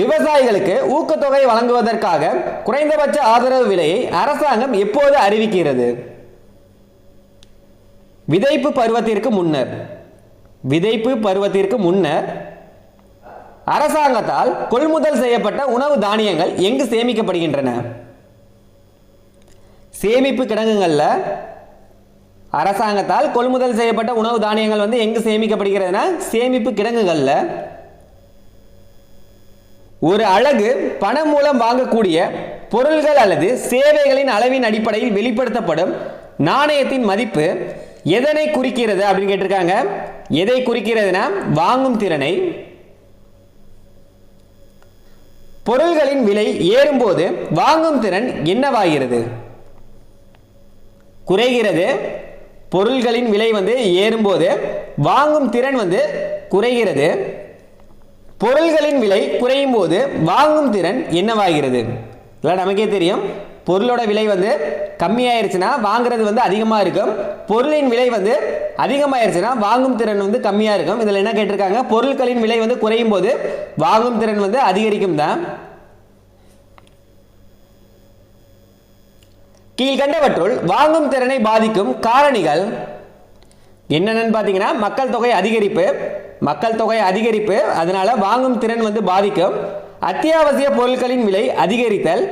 விவசாயிகளுக்கு ஊக்கத்தொகை வழங்குவதற்காக குறைந்தபட்ச ஆதரவு விலையை அரசாங்கம் எப்போது அறிவிக்கிறது? விதைப்பு பருவத்திற்கு முன்னர். விதைப்பு பருவத்திற்கு முன்னர் அரசாங்கத்தால் கொள்முதல் செய்யப்பட்ட உணவு தானியங்கள் எங்கு சேமிக்கப்படுகின்றன? சேமிப்பு கிடங்குகளில் அரசாங்கத்தால் கொள்முதல் செய்யப்பட்ட உணவு தானியங்கள் வந்து எங்கு சேமிக்கப்படுகிறதுனா சேமிப்பு கிடங்குகளில். ஒரு அலகு பணம் மூலம் வாங்கக்கூடிய பொருள்கள் அல்லது சேவைகளின் அளவின் அடிப்படையில் வெளிப்படுத்தப்படும் நாணயத்தின் மதிப்பு எதனை குறிக்கிறது அப்படின்னு கேட்டிருக்காங்க. எதை குறிக்கிறதுனா வாங்கும் திறனை. பொருள்களின் விலை ஏறும்போது வாங்கும் திறன் என்னவாகிறது? குறைகிறது. பொருள்களின் விலை வந்து ஏறும்போது வாங்கும் திறன் வந்து குறைகிறது. பொருள்களின் விலை குறையும் போது வாங்கும் திறன் என்னவாகிறது? இல்லை நமக்கே தெரியும். பொருளோட விலை வந்து கம்மியாயிருச்சுன்னா வாங்குறது வந்து அதிகமாக இருக்கும். பொருளின் விலை வந்து அதிகமாயிருச்சுன்னா வாங்கும் திறன் வந்து கம்மியாக இருக்கும். இதில் என்ன கேட்டிருக்காங்க? பொருட்களின் விலை வந்து குறையும் போது வாங்கும் திறன் வந்து அதிகரிக்கும் தான். கீழ்கண்டவற்றுள் வாங்கும் திறனை பாதிக்கும் காரணிகள் என்னென்னு பார்த்தீங்கன்னா மக்கள் தொகை அதிகரிப்பு. மக்கள் தொகை அதிகரிப்பு அதனால வாங்கும் திறன் வந்து பாதிக்கும். அத்தியாவசிய பொருட்களின் விலை அதிகரித்தல்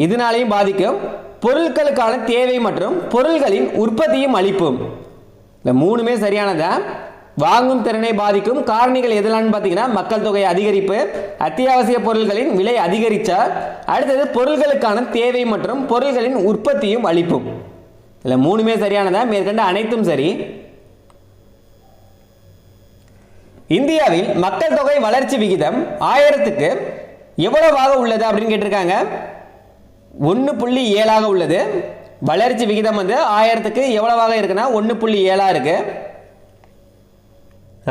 இதனாலையும் பாதிக்கும். பொருட்களுக்கான தேவை மற்றும் பொருட்களின் உற்பத்தியும் அளிப்பும். இந்த 3மே சரியானதான். வாங்கும் திறனை பாதிக்கும் காரணிகள் எதெல்லாம் பார்த்தீங்கன்னா மக்கள் தொகை அதிகரிப்பு, அத்தியாவசிய பொருட்களின் விலை அதிகரித்தா, அடுத்தது பொருட்களுக்கான தேவை மற்றும் பொருட்களின் உற்பத்தியும் அளிப்பும். இல்லை 3மே சரியானதான். மேற்கண்ட அனைத்தும் சரி. இந்தியாவில் மக்கள் தொகை வளர்ச்சி விகிதம் 1000க்கு எவ்வளவாக உள்ளது அப்படின்னு கேட்டிருக்காங்க. 1.7 உள்ளது. வளர்ச்சி விகிதம் வந்து 1000க்கு எவ்வளவாக இருக்குன்னா 1.7 இருக்கு.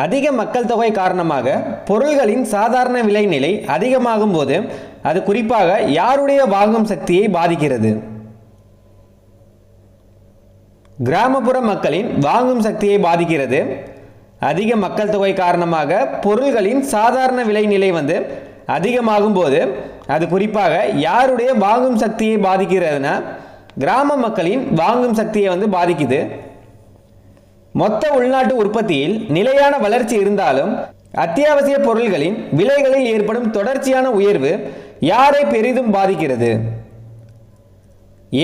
அதிக மக்கள் தொகை காரணமாக பொருள்களின் சாதாரண விலை நிலை அதிகமாகும் போது அது குறிப்பாக யாருடைய வாங்கும் சக்தியை பாதிக்கிறது? கிராமப்புற மக்களின் வாங்கும் சக்தியை பாதிக்கிறது. அதிக மக்கள் தொகை காரணமாக பொருள்களின் சாதாரண விலை நிலை வந்து அதிகமாகும் போது அது குறிப்பாக யாருடைய வாங்கும் சக்தியை பாதிக்கிறதுனா கிராம மக்களின் வாங்கும் சக்தியை வந்து பாதிக்குது. மொத்த உள்நாட்டு உற்பத்தியில் நிலையான வளர்ச்சி இருந்தாலும் அத்தியாவசிய பொருள்களின் விலைகளில் ஏற்படும் தொடர்ச்சியான உயர்வு யாரை பெரிதும் பாதிக்கிறது?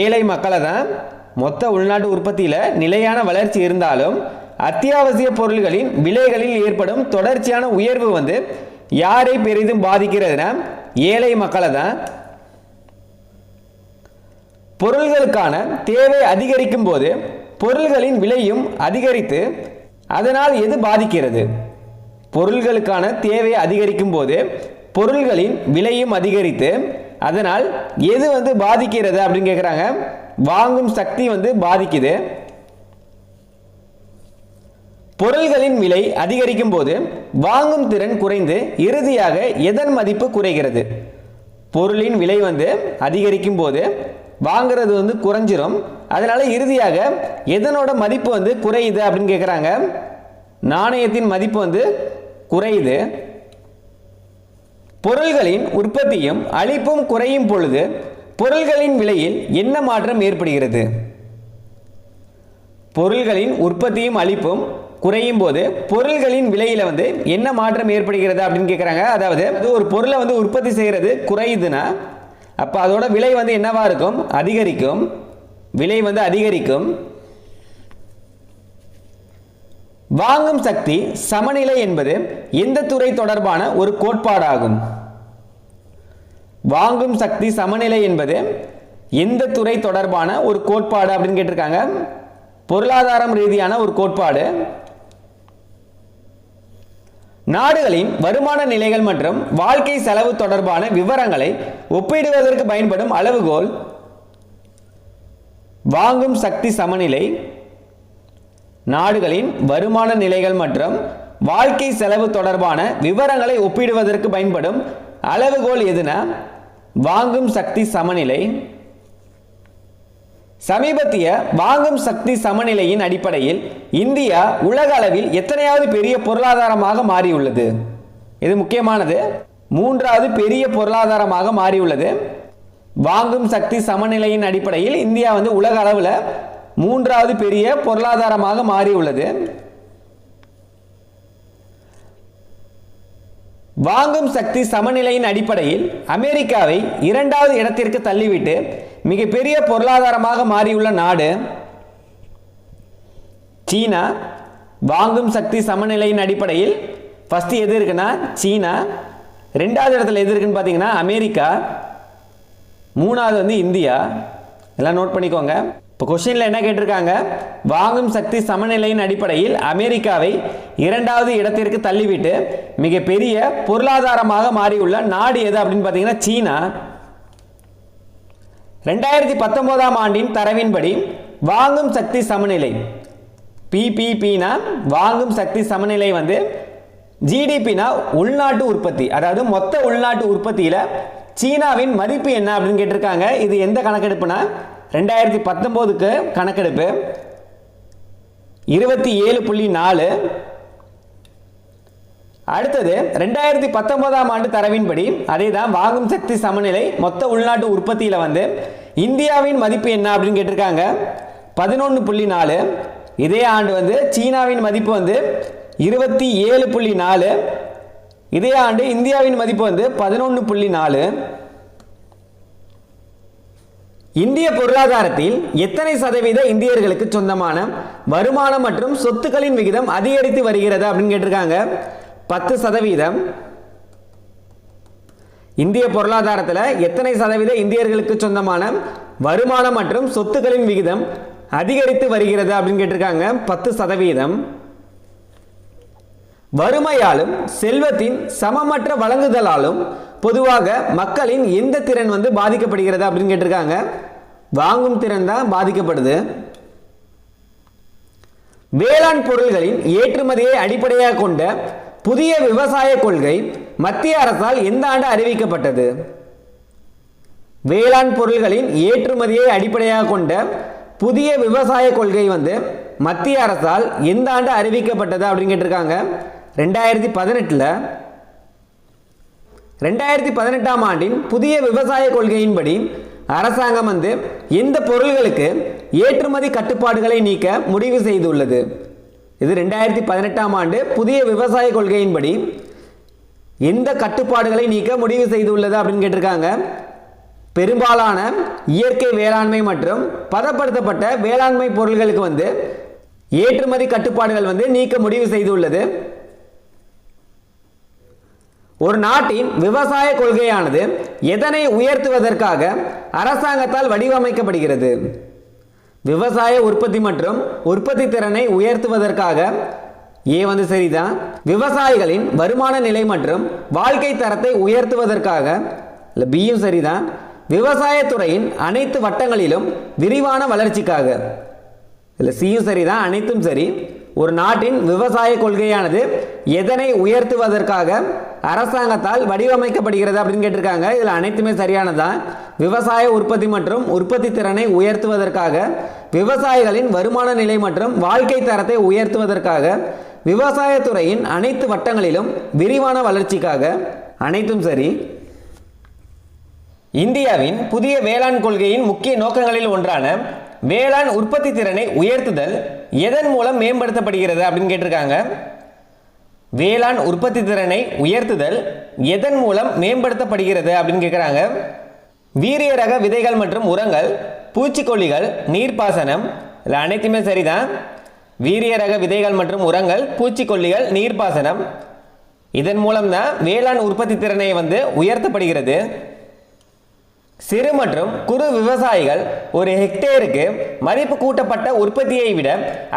ஏழை மக்களை தான். மொத்த உள்நாட்டு உற்பத்தியில் நிலையான வளர்ச்சி இருந்தாலும் அத்தியாவசிய பொருள்களின் விலைகளில் ஏற்படும் தொடர்ச்சியான உயர்வு வந்து யாரை பெரிதும் பாதிக்கிறதுனா ஏழை மக்களை தான். பொருள்களுக்கான தேவை அதிகரிக்கும் போது பொருள்களின் விலையும் அதிகரித்து அதனால் எது பாதிக்கிறது? பொருள்களுக்கான தேவை அதிகரிக்கும் போது பொருள்களின் விலையும் அதிகரித்து அதனால் எது வந்து பாதிக்கிறது அப்படின்னு கேட்குறாங்க. வாங்கும் சக்தி வந்து பாதிக்குது. பொருள்களின் விலை அதிகரிக்கும் போது வாங்கும் திறன் குறைந்து இறுதியாக எதன் மதிப்பு குறைகிறது? பொருளின் விலை வந்து அதிகரிக்கும் போது வாங்கிறது வந்து குறைஞ்சிரும். அதனால இறுதியாக எதனோட மதிப்பு வந்து குறையுது அப்படின்னு கேட்குறாங்க. நாணயத்தின் மதிப்பு வந்து குறையுது. பொருள்களின் உற்பத்தியும் அளிப்பும் குறையும் பொழுது பொருள்களின் விலையில் என்ன மாற்றம் ஏற்படுகிறது? பொருள்களின் உற்பத்தியும் அளிப்பும் குறையும் போது பொருள்களின் விலையில வந்து என்ன மாற்றம் ஏற்படுகிறது அப்படின்னு கேட்குறாங்க. அதாவது ஒரு பொருளை வந்து உற்பத்தி செய்கிறது குறையுதுன்னா அப்போ அதோட விலை வந்து என்னவா இருக்கும்? அதிகரிக்கும். விலை வந்து அதிகரிக்கும். வாங்கும் சக்தி சமநிலை என்பது எந்த துறை தொடர்பான ஒரு கோட்பாடாகும்? வாங்கும் சக்தி சமநிலை என்பது எந்த துறை தொடர்பான ஒரு கோட்பாடு அப்படின்னு கேட்டிருக்காங்க. பொருளாதாரம் ரீதியான ஒரு கோட்பாடு. நாடுகளின் வருமான நிலைகள் மற்றும் வாழ்க்கை செலவு தொடர்பான விவரங்களை ஒப்பிடுவதற்கு பயன்படும் அளவுகோல் வாங்கும் சக்தி சமநிலை. நாடுகளின் வருமான நிலைகள் மற்றும் வாழ்க்கை செலவு தொடர்பான விவரங்களை ஒப்பிடுவதற்கு பயன்படும் அளவுகோல் எதுனா வாங்கும் சக்தி சமநிலை. சமீபத்திய வாங்கும் சக்தி சமநிலையின் அடிப்படையில் இந்தியா உலக அளவில் எத்தனையாவது பெரிய பொருளாதாரமாக மாறியுள்ளது? இது முக்கியமானது. 3வது பெரிய பொருளாதாரமாக மாறியுள்ளது. வாங்கும் சக்தி சமநிலையின் அடிப்படையில் இந்தியா வந்து உலக அளவில் 3வது பெரிய பொருளாதாரமாக மாறியுள்ளது. வாங்கும் சக்தி சமநிலையின் அடிப்படையில் அமெரிக்காவை 2வது இடத்திற்கு தள்ளிவிட்டு மிகப்பெரிய பொருளாதாரமாக மாறியுள்ள நாடு சீனா. வாங்கும் சக்தி சமநிலையின் அடிப்படையில் ஃபர்ஸ்ட் எது இருக்குன்னா சீனா. 2வது இடத்துல எது இருக்குன்னு பார்த்தீங்கன்னா அமெரிக்கா. 3வது வந்து இந்தியா. எல்லாம் நோட் பண்ணிக்கோங்க. இப்போ கொஸ்டின்ல என்ன கேட்டிருக்காங்க? வாங்கும் சக்தி சமநிலையின் அடிப்படையில் அமெரிக்காவை 2வது இடத்திற்கு தள்ளிவிட்டு மிகப்பெரிய பொருளாதாரமாக மாறியுள்ள நாடு எது அப்படின்னு பார்த்தீங்கன்னா சீனா. 2019ஆம் ஆண்டின் தரவின்படி வாங்கும் சக்தி சமநிலை பிபிபினா வாங்கும் சக்தி சமநிலை வந்து ஜிடிபினா உள்நாட்டு உற்பத்தி, அதாவது மொத்த உள்நாட்டு உற்பத்தியில சீனாவின் மதிப்பு என்ன அப்படின்னு கேட்டிருக்காங்க. இது எந்த கணக்கெடுப்புனா 2019க்கு கணக்கெடுப்பு 27.4. அடுத்தது 2019ஆம் ஆண்டு தரவின்படி அதே தான் வாங்கும் சக்தி சமநிலை மொத்த உள்நாட்டு உற்பத்தியில வந்து இந்தியாவின் மதிப்பு என்ன அப்படின்னு கேட்டிருக்காங்க 11.4. இதே ஆண்டு வந்து சீனாவின் மதிப்பு வந்து 27.4. இதே ஆண்டு இந்தியாவின் மதிப்பு வந்து 11.4. இந்திய பொருளாதாரத்தில் எத்தனை சதவீத இந்தியர்களுக்கு சொந்தமான வருமானம் மற்றும் சொத்துக்களின் விகிதம் அதிகரித்து வருகிறது அப்படின்னு கேட்டிருக்காங்க. 10%. இந்திய பொருளாதாரத்தில் எத்தனை சதவீத இந்தியர்களுக்கு சொந்தமான வருமானம் மற்றும் சொத்துக்களின் விகிதம் அதிகரித்து வருகிறது அப்படின்னு கேட்டிருக்காங்க. 10%. வறுமையாலும் செல்வத்தின் சமமற்ற வழங்குதலாலும் பொதுவாக மக்களின் எந்த திறன் வந்து பாதிக்கப்படுகிறது அப்படின்னு கேட்டிருக்காங்க. வாங்கும் திறன் தான் பாதிக்கப்படுது. வேளாண் பொருள்களின் ஏற்றுமதியை அடிப்படையாக கொண்ட புதிய விவசாய கொள்கை மத்திய அரசால் எந்த ஆண்டு அறிவிக்கப்பட்டது? வேளாண் பொருள்களின் ஏற்றுமதியை அடிப்படையாக கொண்ட புதிய விவசாய கொள்கை வந்து மத்திய அரசால் எந்த ஆண்டு அறிவிக்கப்பட்டது அப்படின்னு கேட்டிருக்காங்க. 2018. 2018ஆம் ஆண்டின் புதிய விவசாய கொள்கையின்படி அரசாங்கம் வந்து எந்த பொருள்களுக்கு ஏற்றுமதி கட்டுப்பாடுகளை நீக்க முடிவு செய்துள்ளது? இது 2018ஆம் ஆண்டு புதிய விவசாய கொள்கையின்படி எந்த கட்டுப்பாடுகளை நீக்க முடிவு செய்துள்ளது அப்படின்னு கேட்டிருக்காங்க. பெரும்பாலான இயற்கை வேளாண்மை மற்றும் பதப்படுத்தப்பட்ட வேளாண்மை பொருள்களுக்கு வந்து ஏற்றுமதி கட்டுப்பாடுகள் வந்து நீக்க முடிவு செய்துள்ளது. ஒரு நாட்டின் விவசாய கொள்கையானது எதனை உயர்த்துவதற்காக அரசாங்கத்தால் வடிவமைக்கப்படுகிறது? விவசாய உற்பத்தி மற்றும் உற்பத்தி திறனை உயர்த்துவதற்காக. ஏ வந்து சரிதான். விவசாயிகளின் வருமான நிலை மற்றும் வாழ்க்கை தரத்தை உயர்த்துவதற்காக. இல்லை, பியும் சரிதான். விவசாயத்துறையின் அனைத்து வட்டங்களிலும் விரிவான வளர்ச்சிக்காக. இல்லை, சியும் சரிதான். அனைத்தும் சரி. ஒரு நாட்டின் விவசாய கொள்கையானது எதனை உயர்த்துவதற்காக அரசாங்கத்தால் வடிவமைக்கப்படுகிறது அப்படின்னு கேட்டிருக்காங்க. இதில் அனைத்துமே சரியானதான். விவசாய உற்பத்தி மற்றும் உற்பத்தி திறனை உயர்த்துவதற்காக, விவசாயிகளின் வருமான நிலை மற்றும் வாழ்க்கை தரத்தை உயர்த்துவதற்காக, விவசாயத்துறையின் அனைத்து வட்டங்களிலும் விரிவான வளர்ச்சிக்காக. அனைத்தும் சரி. இந்தியாவின் புதிய வேளாண் கொள்கையின் முக்கிய நோக்கங்களில் ஒன்றான வேளாண் உற்பத்தி திறனை உயர்த்துதல் எதன் மூலம் மேம்படுத்தப்படுகிறது அப்படின்னு கேட்டிருக்காங்க. வேளாண் உற்பத்தி திறனை உயர்த்துதல் எதன் மூலம் மேம்படுத்தப்படுகிறது அப்படின்னு கேட்குறாங்க. வீரிய ரக விதைகள் மற்றும் உரங்கள், பூச்சிக்கொல்லிகள், நீர்ப்பாசனம். இல்லை, அனைத்துமே சரிதான். வீரிய ரக விதைகள் மற்றும் உரங்கள், பூச்சிக்கொல்லிகள், நீர்ப்பாசனம். இதன் மூலம் தான் வேளாண் உற்பத்தி திறனை வந்து உயர்த்தப்படுகிறது. சிறு மற்றும் குறு விவசாயிகள் ஒரு ஹெக்டேருக்கு மதிப்பு கூட்டப்பட்ட உற்பத்தியை விட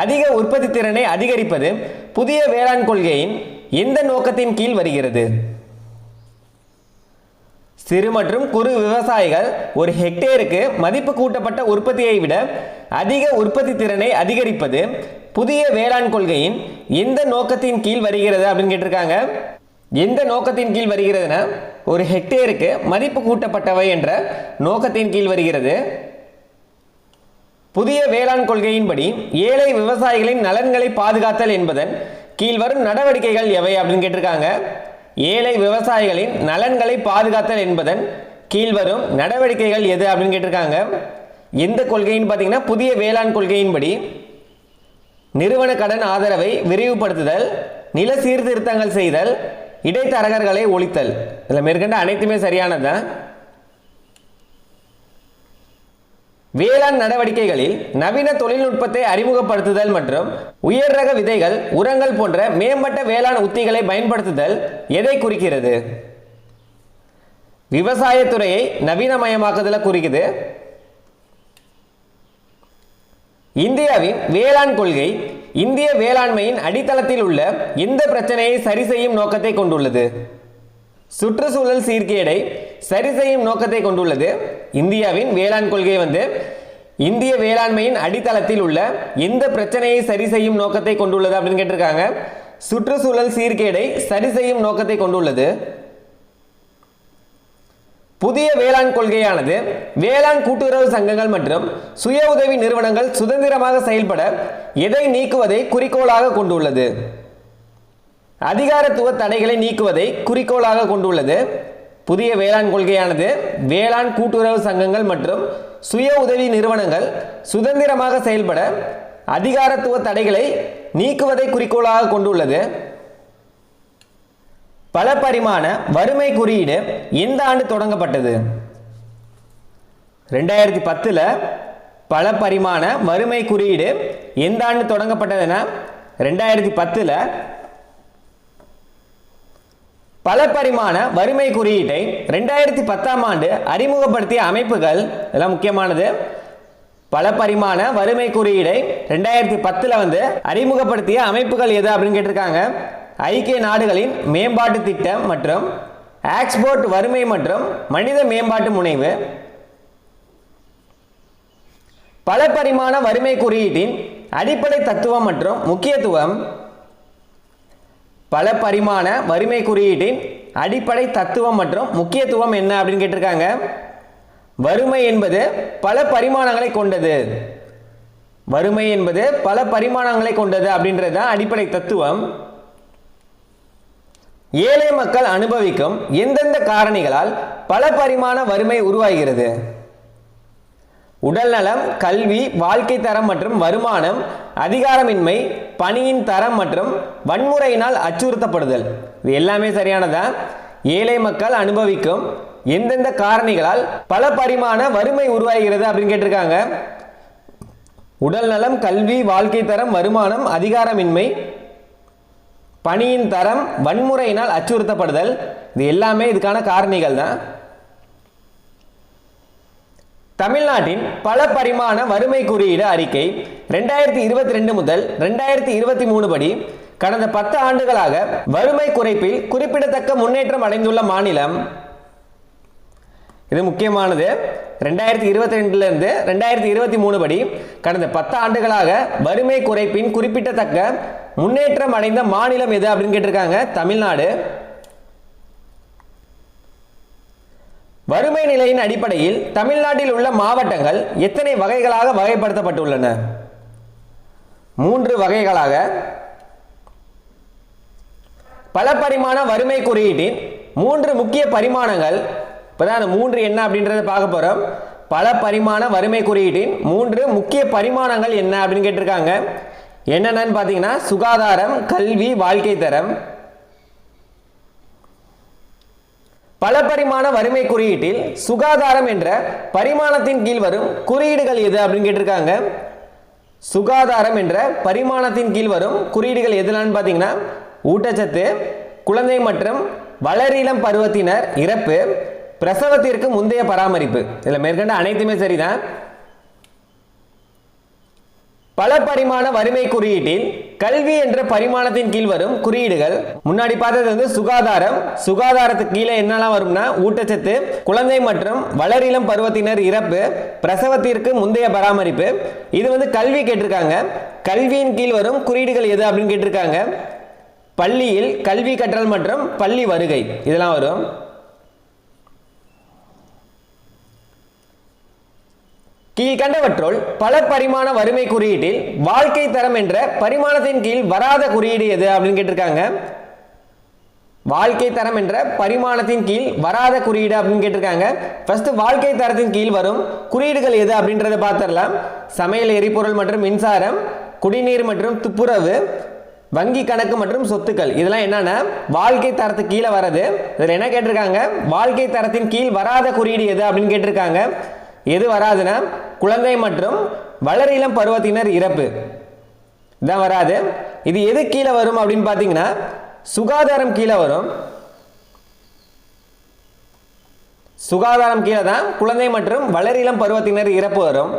அதிக உற்பத்தி திறனை அதிகரிப்பது புதிய வேளாண் கொள்கையின் எந்த நோக்கத்தின் கீழ் வருகிறது? சிறு மற்றும் குறு விவசாயிகள் ஒரு ஹெக்டேருக்கு மதிப்பு கூட்டப்பட்ட உற்பத்தியை விட அதிக உற்பத்தி திறனை அதிகரிப்பது புதிய வேளாண் கொள்கையின் எந்த நோக்கத்தின் கீழ் வருகிறது அப்படின்னு கேட்டிருக்காங்க. எந்த நோக்கத்தின் கீழ் வருகிறதுனா ஒரு ஹெக்டேருக்கு மதிப்பு கூட்டப்பட்டவை என்ற நோக்கத்தின் கீழ் வருகிறது. புதிய வேளாண் கொள்கையின்படி ஏழை விவசாயிகளின் நலன்களை பாதுகாத்தல் என்பதன் கீழ் வரும் நடவடிக்கைகள் எவை அப்படின்னு கேட்டிருக்காங்க. ஏழை விவசாயிகளின் நலன்களை பாதுகாத்தல் என்பதன் கீழ் வரும் நடவடிக்கைகள் எது அப்படின்னு கேட்டிருக்காங்க. எந்த கொள்கைன்னு பார்த்தீங்கன்னா புதிய வேளாண் கொள்கையின்படி நிறுவன கடன் ஆதரவை விரிவுபடுத்துதல், நில சீர்திருத்தங்கள் செய்தல், இடைத்தரகர்களை ஒழித்தல். இதில் மேற்கண்ட அனைத்துமே சரியானதுதான். வேளாண் நடவடிக்கைகளில் நவீன தொழில்நுட்பத்தை அறிமுகப்படுத்துதல் மற்றும் உயர் ரக விதைகள், உரங்கள் போன்ற மேம்பட்ட வேளாண் உத்திகளை பயன்படுத்துதல் எதை குறிக்கிறது? விவசாயத்துறையை நவீனமயமாக்குதலை குறிக்குது. இந்தியாவின் வேளாண் கொள்கை இந்திய வேளாண்மையின் அடித்தளத்தில் உள்ள எந்த பிரச்சனையை சரி செய்யும் நோக்கத்தை கொண்டுள்ளது? சுற்றுச்சூழல் சீர்கேடை சரி செய்யும் நோக்கத்தை கொண்டுள்ளது. இந்தியாவின் வேளாண் கொள்கை வந்து இந்திய வேளாண்மையின் அடித்தளத்தில் உள்ள எந்த பிரச்சனையை சரி செய்யும் நோக்கத்தை கொண்டுள்ளது அப்படின்னு கேட்டிருக்காங்க. சுற்றுச்சூழல் சீர்கேடை சரி செய்யும் நோக்கத்தை கொண்டுள்ளது. புதிய வேளாண் கொள்கையானது வேளாண் கூட்டுறவு சங்கங்கள் மற்றும் சுய உதவி நிறுவனங்கள் சுதந்திரமாக செயல்பட எதை நீக்குவதை குறிக்கோளாக கொண்டுள்ளது? அதிகாரத்துவ தடைகளை நீக்குவதை குறிக்கோளாக கொண்டுள்ளது. புதிய வேளாண் கொள்கையானது வேளாண் கூட்டுறவு சங்கங்கள் மற்றும் சுய உதவி நிறுவனங்கள் சுதந்திரமாக செயல்பட அதிகாரத்துவ தடைகளை நீக்குவதை குறிக்கோளாக கொண்டுள்ளது. பல பரிமாண வறுமை குறியீடு எந்த ஆண்டு தொடங்கப்பட்டது? 2010ல் பல பரிமாண வறுமை குறியீடு எந்த ஆண்டு தொடங்கப்பட்டதுன்னா 2010ல் பல பரிமாண வறுமை குறியீட்டை 2010ஆம் ஆண்டு அறிமுகப்படுத்திய அமைப்புகள். இதெல்லாம் முக்கியமானது. பல பரிமாண வறுமை குறியீடை 2010ல் வந்து அறிமுகப்படுத்திய அமைப்புகள் எது அப்படின்னு கேட்டிருக்காங்க. ஐக்கிய நாடுகளின் மேம்பாட்டு திட்டம் மற்றும் ஆக்ஸ்போர்ட் வறுமை மற்றும் மனித மேம்பாட்டு முனைவு. பல பரிமாண வறுமை குறியீட்டின் அடிப்படை தத்துவம் மற்றும் முக்கியத்துவம். பல பரிமாண வறுமை குறியீட்டின் அடிப்படை தத்துவம் மற்றும் முக்கியத்துவம் என்ன அப்படின்னு கேட்டிருக்காங்க. வறுமை என்பது பல பரிமாணங்களை கொண்டது. வறுமை என்பது பல பரிமாணங்களை கொண்டது அப்படின்றது தான் அடிப்படை தத்துவம். ஏழை மக்கள் அனுபவிக்கும் எந்தெந்த காரணிகளால் பல பரிமாண வறுமை உருவாகிறது? உடல்நலம், கல்வி, வாழ்க்கை தரம் மற்றும் வருமானம், அதிகாரமின்மை, பணியின் தரம் மற்றும் வன்முறையினால் அச்சுறுத்தப்படுதல். இது எல்லாமே சரியானதா? ஏழை மக்கள் அனுபவிக்கும் எந்தெந்த காரணிகளால் பல பரிமாண வறுமை உருவாகிறது அப்படின்னு கேட்டிருக்காங்க. உடல்நலம், கல்வி, வாழ்க்கை தரம், வருமானம், அதிகாரமின்மை, பணியின் தரம், வன்முறையினால் அச்சுறுத்தப்படுதல். இது எல்லாமே இதுக்கான காரணிகள் தான். தமிழ்நாட்டின் பல பரிமாண வறுமை குறியீடு அறிக்கை 2022 முதல் 2023 படி கடந்த 10 ஆண்டுகளாக வறுமை குறைப்பில் குறிப்பிடத்தக்க முன்னேற்றம் அடைந்துள்ள மாநிலம். இது முக்கியமானது. 2022 இருந்து 2023 படி கடந்த 10 ஆண்டுகளாக வறுமை குறைப்பின் குறிப்பிடத்தக்க முன்னேற்றம் அடைந்த மாநிலம் எது அப்படின்னு கேட்டிருக்காங்க. தமிழ்நாடு. வறுமை நிலையின் அடிப்படையில் தமிழ்நாட்டில் உள்ள மாவட்டங்கள் எத்தனை வகைகளாக வகைப்படுத்தப்பட்டுள்ளன? 3 வகைகளாக. பல பரிமாண வறுமை குறியீட்டின் 3 முக்கிய பரிமாணங்கள். இப்போதான் 3 என்ன அப்படின்றத பார்க்க போறோம். பல பரிமாண வறுமை குறியீட்டின் 3 முக்கிய பரிமாணங்கள் என்ன அப்படின்னு கேட்டிருக்காங்க. என்னென்னு பார்த்தீங்கன்னா சுகாதாரம், கல்வி, வாழ்க்கை தரம். பல பரிமாண வறுமை குறியீட்டில் சுகாதாரம் என்ற பரிமாணத்தின் கீழ் வரும் குறியீடுகள் எது அப்படின்னு கேட்டிருக்காங்க. சுகாதாரம் என்ற பரிமாணத்தின் கீழ் வரும் குறியீடுகள் எதுலான்னு பார்த்தீங்கன்னா ஊட்டச்சத்து, குழந்தை மற்றும் வளரிளம் பருவத்தினர் இறப்பு, பிரசவத்திற்கு முந்தைய பராமரிப்பு. இதில் மேற்கண்ட அனைத்துமே சரிதான். பல பரிமாண வறுமை குறியீட்டில் கல்வி என்ற பரிமாணத்தின் கீழ் வரும் குறியீடுகள். முன்னாடி பார்த்தது வந்து சுகாதாரம். சுகாதாரத்துக்கு கீழே என்னெல்லாம் வரும்னா ஊட்டச்சத்து, குழந்தை மற்றும் வளரிளம் பருவத்தினர் இறப்பு, பிரசவத்திற்கு முந்தைய பராமரிப்பு. இது வந்து கல்வி கேட்டிருக்காங்க. கல்வியின் கீழ் வரும் குறியீடுகள் எது அப்படின்னு கேட்டிருக்காங்க. பள்ளியில் கல்வி கற்றல் மற்றும் பள்ளி வருகை இதெல்லாம் வரும். கீழ்கண்டவற்றுள் பல பரிமாண வறுமை குறியீட்டில் வாழ்க்கை தரம் என்ற பரிமாணத்தின் கீழ் வராத குறியீடு எது அப்படின்னு கேட்டிருக்காங்க. வாழ்க்கை தரம் என்ற பரிமாணத்தின் கீழ் வராத குறியீடு அப்படின்னு கேட்டிருக்காங்க. ஃபர்ஸ்ட் வாழ்க்கை தரத்தின் கீழ் வரும் குறியீடுகள் எது அப்படின்றத பார்த்துடலாம். சமையல் எரிபொருள் மற்றும் மின்சாரம், குடிநீர் மற்றும் துப்புரவு, வங்கி கணக்கு மற்றும் சொத்துக்கள். இதெல்லாம் என்னன்னா வாழ்க்கை தரத்துக்கு கீழே வரது. இதில் என்ன கேட்டிருக்காங்க? வாழ்க்கை தரத்தின் கீழ் வராத குறியீடு எது அப்படின்னு கேட்டிருக்காங்க. எது வராதுன்னா குழந்தை மற்றும் வளரிளம் பருவத்தினர் இறப்பு தான் வராது. இது எது கீழே வரும் அப்படின்னு பார்த்தீங்கன்னா சுகாதாரம் கீழே வரும். சுகாதாரம் கீழே தான் குழந்தை மற்றும் வளரிளம் பருவத்தினர் இறப்பு வரும்.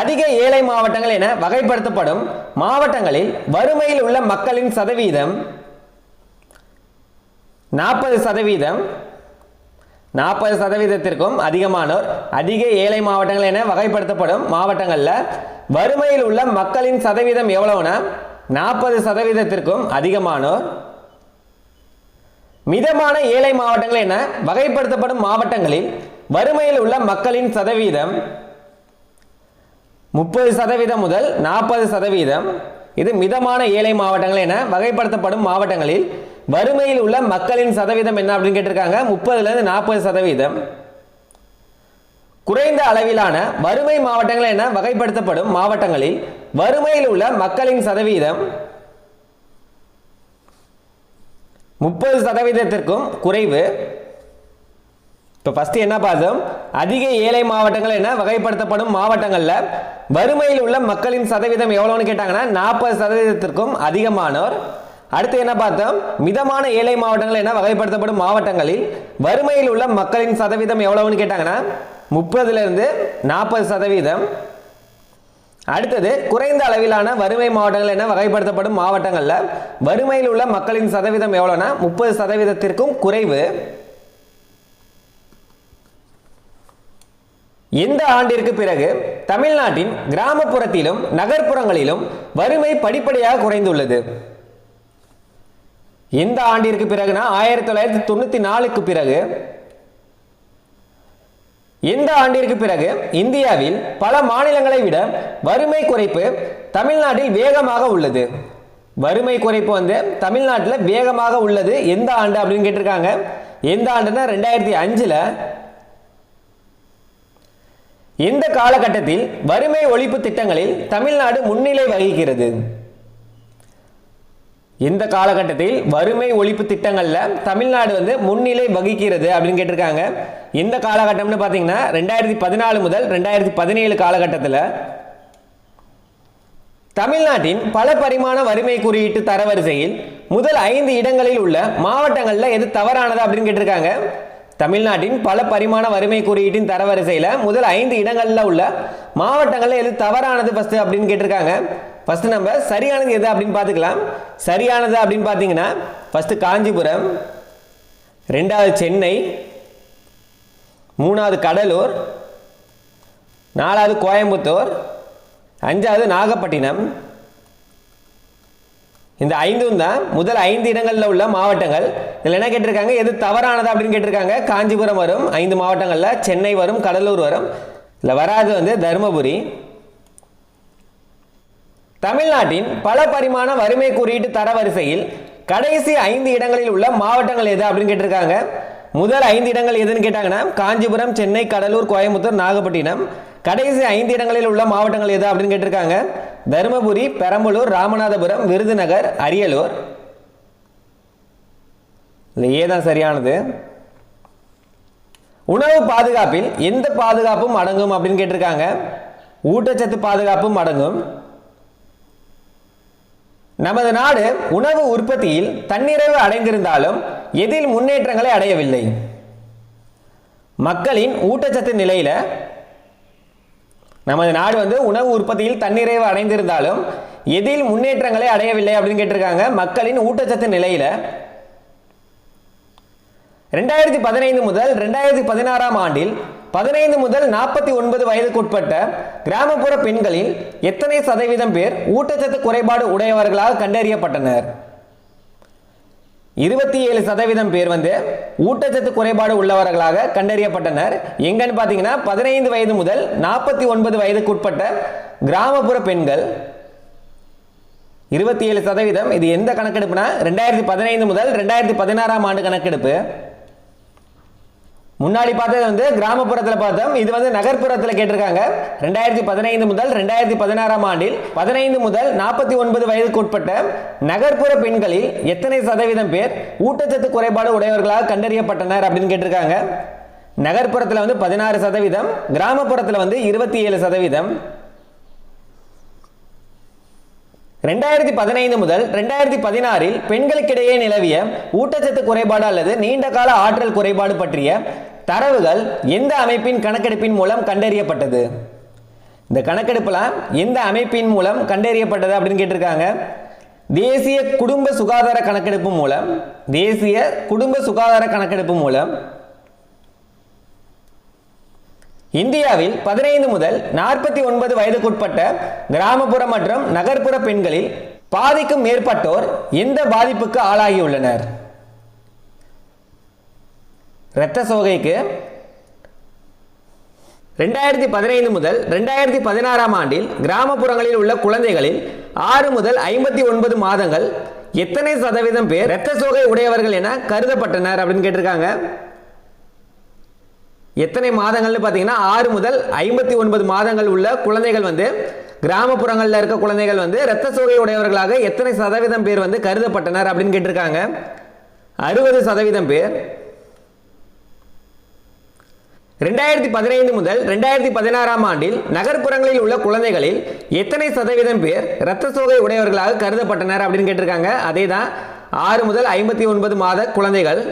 அதிக ஏழை மாவட்டங்கள் என வகைப்படுத்தப்படும் மாவட்டங்களில் வறுமையில் உள்ள மக்களின் சதவீதம் 40%. 40%த்திற்கும் அதிகமானோர் அதிக ஏழை மாவட்டங்கள் என வகைப்படுத்தப்படும் மாவட்டங்களில் வறுமையில் உள்ள மக்களின் சதவீதம் எவ்வளவுனா 40%த்திற்கும் அதிகமானோர். மிதமான ஏழை மாவட்டங்கள் என வகைப்படுத்தப்படும் மாவட்டங்களில் வறுமையில் உள்ள மக்களின் சதவீதம் 30% முதல் 40%. இது மிதமான ஏழை மாவட்டங்கள் என வகைப்படுத்தப்படும் மாவட்டங்களில் வறுமையில் உள்ள மக்களின் சதவீதம் என்ன அப்படின்னு கேட்டிருக்காங்க. 30லிருந்து 40%. குறைந்த அளவிலான வறுமை மாவட்டங்கள் என வகைப்படுத்தப்படும் மாவட்டங்களில் வறுமையில் உள்ள மக்களின் சதவீதம் 30%த்திற்கும் குறைவு. இப்போ ஃபர்ஸ்ட் என்ன பார்த்தோம்? அதிக ஏழை மாவட்டங்கள் என வகைப்படுத்தப்படும் மாவட்டங்களில் வறுமையில் உள்ள மக்களின் சதவீதம் எவ்வளோன்னு கேட்டாங்கன்னா 40%த்திற்கும் அதிகமானோர். அடுத்து என்ன பார்த்தோம்? மிதமான ஏழை மாவட்டங்கள் என வகைப்படுத்தப்படும் மாவட்டங்களில் வறுமையில் உள்ள மக்களின் சதவீதம் எவ்வளவுன்னு கேட்டாங்கன்னா 30லிருந்து 40%. அடுத்தது குறைந்த அளவிலான வறுமை மாவட்டங்கள் என வகைப்படுத்தப்படும் மாவட்டங்களில் வறுமையில் உள்ள மக்களின் சதவீதம் எவ்வளோனா 30% குறைவு. இந்த ஆண்டிற்கு பிறகு தமிழ்நாட்டின் கிராமப்புறத்திலும் நகர்ப்புறங்களிலும் வறுமை படிப்படியாக குறைந்துள்ளது. இந்த ஆண்டிற்கு பிறகுனா 1994க்கு பிறகு. இந்த ஆண்டிற்கு பிறகு இந்தியாவில் பல மாநிலங்களை விட வறுமை குறைப்பு தமிழ்நாட்டில் வேகமாக உள்ளது. வறுமை குறைப்பு வந்து தமிழ்நாட்டில் வேகமாக உள்ளது எந்த ஆண்டு அப்படின்னு கேட்டிருக்காங்க. எந்த ஆண்டுனா 2005ல். இந்த காலகட்டத்தில் வறுமை ஒழிப்பு திட்டங்களில் தமிழ்நாடு முன்னிலை வகிக்கிறது. இந்த காலகட்டத்தில் வறுமை ஒழிப்பு திட்டங்கள்ல தமிழ்நாடு வந்து முன்னிலை வகிக்கிறது அப்படின்னு கேட்டிருக்காங்க. இந்த காலகட்டம்னு பார்த்தீங்கன்னா 2014 முதல் 2017 காலகட்டத்தில் தமிழ்நாட்டின் பல பரிமாண வறுமை குறியீட்டு தரவரிசையில் முதல் 5 இடங்களில் உள்ள மாவட்டங்களில் எது தவறானது அப்படின்னு கேட்டிருக்காங்க. தமிழ்நாட்டின் பல பரிமாண வறுமை குறியீட்டின் தரவரிசையில் முதல் 5 இடங்களில் உள்ள மாவட்டங்களில் எது தவறானது ஃபர்ஸ்ட் அப்படின்னு கேட்டிருக்காங்க. ஃபர்ஸ்ட் நம்ம சரியானது எது அப்படின்னு பார்த்துக்கலாம். சரியானது அப்படின்னு பார்த்தீங்கன்னா ஃபர்ஸ்ட் காஞ்சிபுரம், 2வது சென்னை, 3வது கடலூர், 4வது கோயம்புத்தூர், 5வது நாகப்பட்டினம். இந்த 5ம் தான் முதல் 5 இடங்களில் உள்ள மாவட்டங்கள். இதில் என்ன கேட்டிருக்காங்க, எது தவறானது அப்படின்னு கேட்டிருக்காங்க. காஞ்சிபுரம் வரும் 5 மாவட்டங்களில், சென்னை வரும், கடலூர் வரும். இதில் வராது வந்து தருமபுரி. தமிழ்நாட்டின் பல பரிமாண வறுமை குறியீட்டு தரவரிசையில் கடைசி 5 இடங்களில் உள்ள மாவட்டங்கள் எது அப்படின்னு கேட்டிருக்காங்க. முதல் 5 இடங்கள் எதுன்னு கேட்டாங்கன்னா காஞ்சிபுரம், சென்னை, கடலூர், கோயம்புத்தூர், நாகப்பட்டினம். கடைசி 5 இடங்களில் உள்ள மாவட்டங்கள் எது அப்படின்னு கேட்டிருக்காங்க. தருமபுரி, பெரம்பலூர், ராமநாதபுரம், விருதுநகர், அரியலூர். ஏ தான் சரியானது. உணவு பாதுகாப்பில் எந்த பாதுகாப்பும் அடங்கும் அப்படின்னு கேட்டிருக்காங்க. ஊட்டச்சத்து பாதுகாப்பும் அடங்கும். நமது நாடு உணவு உற்பத்தியில் தன்னிறைவு அடைந்திருந்தாலும் எதில் முன்னேற்றங்களை அடையவில்லை. மக்களின் ஊட்டச்சத்து நிலையில நமது நாடு வந்து உணவு உற்பத்தியில் தன்னிறைவு அடைந்திருந்தாலும் எதில் முன்னேற்றங்களை அடையவில்லை அப்படின்னு கேட்டிருக்காங்க. மக்களின் ஊட்டச்சத்து நிலையில 2015 முதல் 2016 ஆண்டில் 15 முதல் 49 வயதுக்குட்பட்ட கிராமப்புற பெண்களில் எத்தனை சதவீதம் பேர் ஊட்டச்சத்து குறைபாடு உடையவர்களாக கண்டறியப்பட்டனர்? 27% பேர் வந்து ஊட்டச்சத்து குறைபாடு உள்ளவர்களாக கண்டறியப்பட்டனர். எங்கன்னு பார்த்தீங்கன்னா 15 வயது முதல் 49 வயதுக்குட்பட்ட கிராமப்புற பெண்கள் 27%. இது எந்த கணக்கெடுப்புனா 2015 முதல் 2016 ஆண்டு கணக்கெடுப்பு. முன்னாடி பார்த்தது வந்து கிராமப்புறத்தில் பார்த்தோம். இது வந்து நகர்ப்புறத்தில் கேட்டிருக்காங்க. 2015 முதல் 2016 ஆண்டில் 15 முதல் 49 வயதுக்கு உட்பட்ட நகர்ப்புற பெண்களில் எத்தனை சதவீதம் பேர் ஊட்டச்சத்து குறைபாடு உடையவர்களாக கண்டறியப்பட்டனர் அப்படின்னு கேட்டிருக்காங்க. நகர்ப்புறத்தில் வந்து 16%, கிராமப்புறத்தில் வந்து 27%. 2015 முதல் 2016 பெண்களுக்கிடையே நிலவிய ஊட்டச்சத்து குறைபாடு அல்லது நீண்ட கால ஆற்றல் குறைபாடு பற்றிய தரவுகள் எந்த அமைப்பின் கணக்கெடுப்பின் மூலம் கண்டறியப்பட்டது? இந்த கணக்கெடுப்புல எந்த அமைப்பின் மூலம் கண்டறியப்பட்டது அப்படின்னு கேட்டிருக்காங்க. தேசிய குடும்ப சுகாதார கணக்கெடுப்பு மூலம். தேசிய குடும்ப சுகாதார கணக்கெடுப்பு மூலம். இந்தியாவில் 15 முதல் 49 வயதுக்குட்பட்ட கிராமப்புற மற்றும் நகர்ப்புற பெண்களில் பாதிக்கும் மேற்பட்டோர் எந்த பாதிப்புக்கு ஆளாகியுள்ளனர்? இரத்த சோகைக்கு. 2015 முதல் 2016 ஆண்டில் கிராமப்புறங்களில் உள்ள குழந்தைகளில் 6 முதல் 59 மாதங்கள் எத்தனை சதவீதம் பேர் இரத்த சோகை உடையவர்கள் என கருதப்பட்டனர் அப்படின்னு கேட்டிருக்காங்க. எத்தனை மாதங்கள்னு பார்த்தீங்கன்னா 6 முதல் 59 மாதங்கள் உள்ள குழந்தைகள் வந்து கிராமப்புறங்களில் இருக்க குழந்தைகள் வந்து இரத்த சோகை உடையவர்களாக எத்தனை சதவீதம் பேர் வந்து கருதப்பட்டனர் அப்படின்னு கேட்டிருக்காங்க. 60% பேர். 2015 முதல் 2016 ஆண்டில் நகர்ப்புறங்களில் உள்ள குழந்தைகளில் எத்தனை சதவீதம் பேர் இரத்த சோகை உடையவர்களாக கருதப்பட்டனர் அப்படின்னு கேட்டிருக்காங்க. அதே தான் 6 முதல் 59 மாத குழந்தைகள்.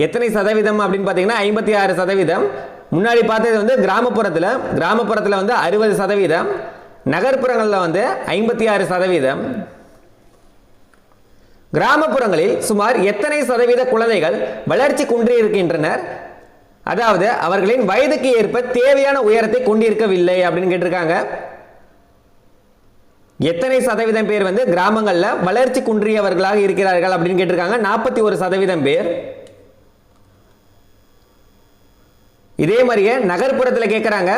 எத்தனை சதவீதம் அப்படின்னு பார்த்தீங்கன்னா 56%. முன்னாடி பார்த்தது வந்து கிராமப்புறத்தில் வந்து 60%. நகர்ப்புறங்களில் வந்து 56%. கிராமப்புறங்களில் சுமார் எத்தனை சதவீத குழந்தைகள் வளர்ச்சி குன்றியிருக்கின்றனர்? அதாவது அவர்களின் வயதுக்கு ஏற்ப தேவையான உயரத்தை கொண்டிருக்கவில்லை அப்படின்னு கேட்டிருக்காங்க. எத்தனை சதவீதம் பேர் வந்து கிராமங்களில் வளர்ச்சி குன்றியவர்களாக இருக்கிறார்கள் அப்படின்னு கேட்டிருக்காங்க. 41% பேர். இதே மாதிரியே நகர்ப்புறத்தில் கேட்குறாங்க.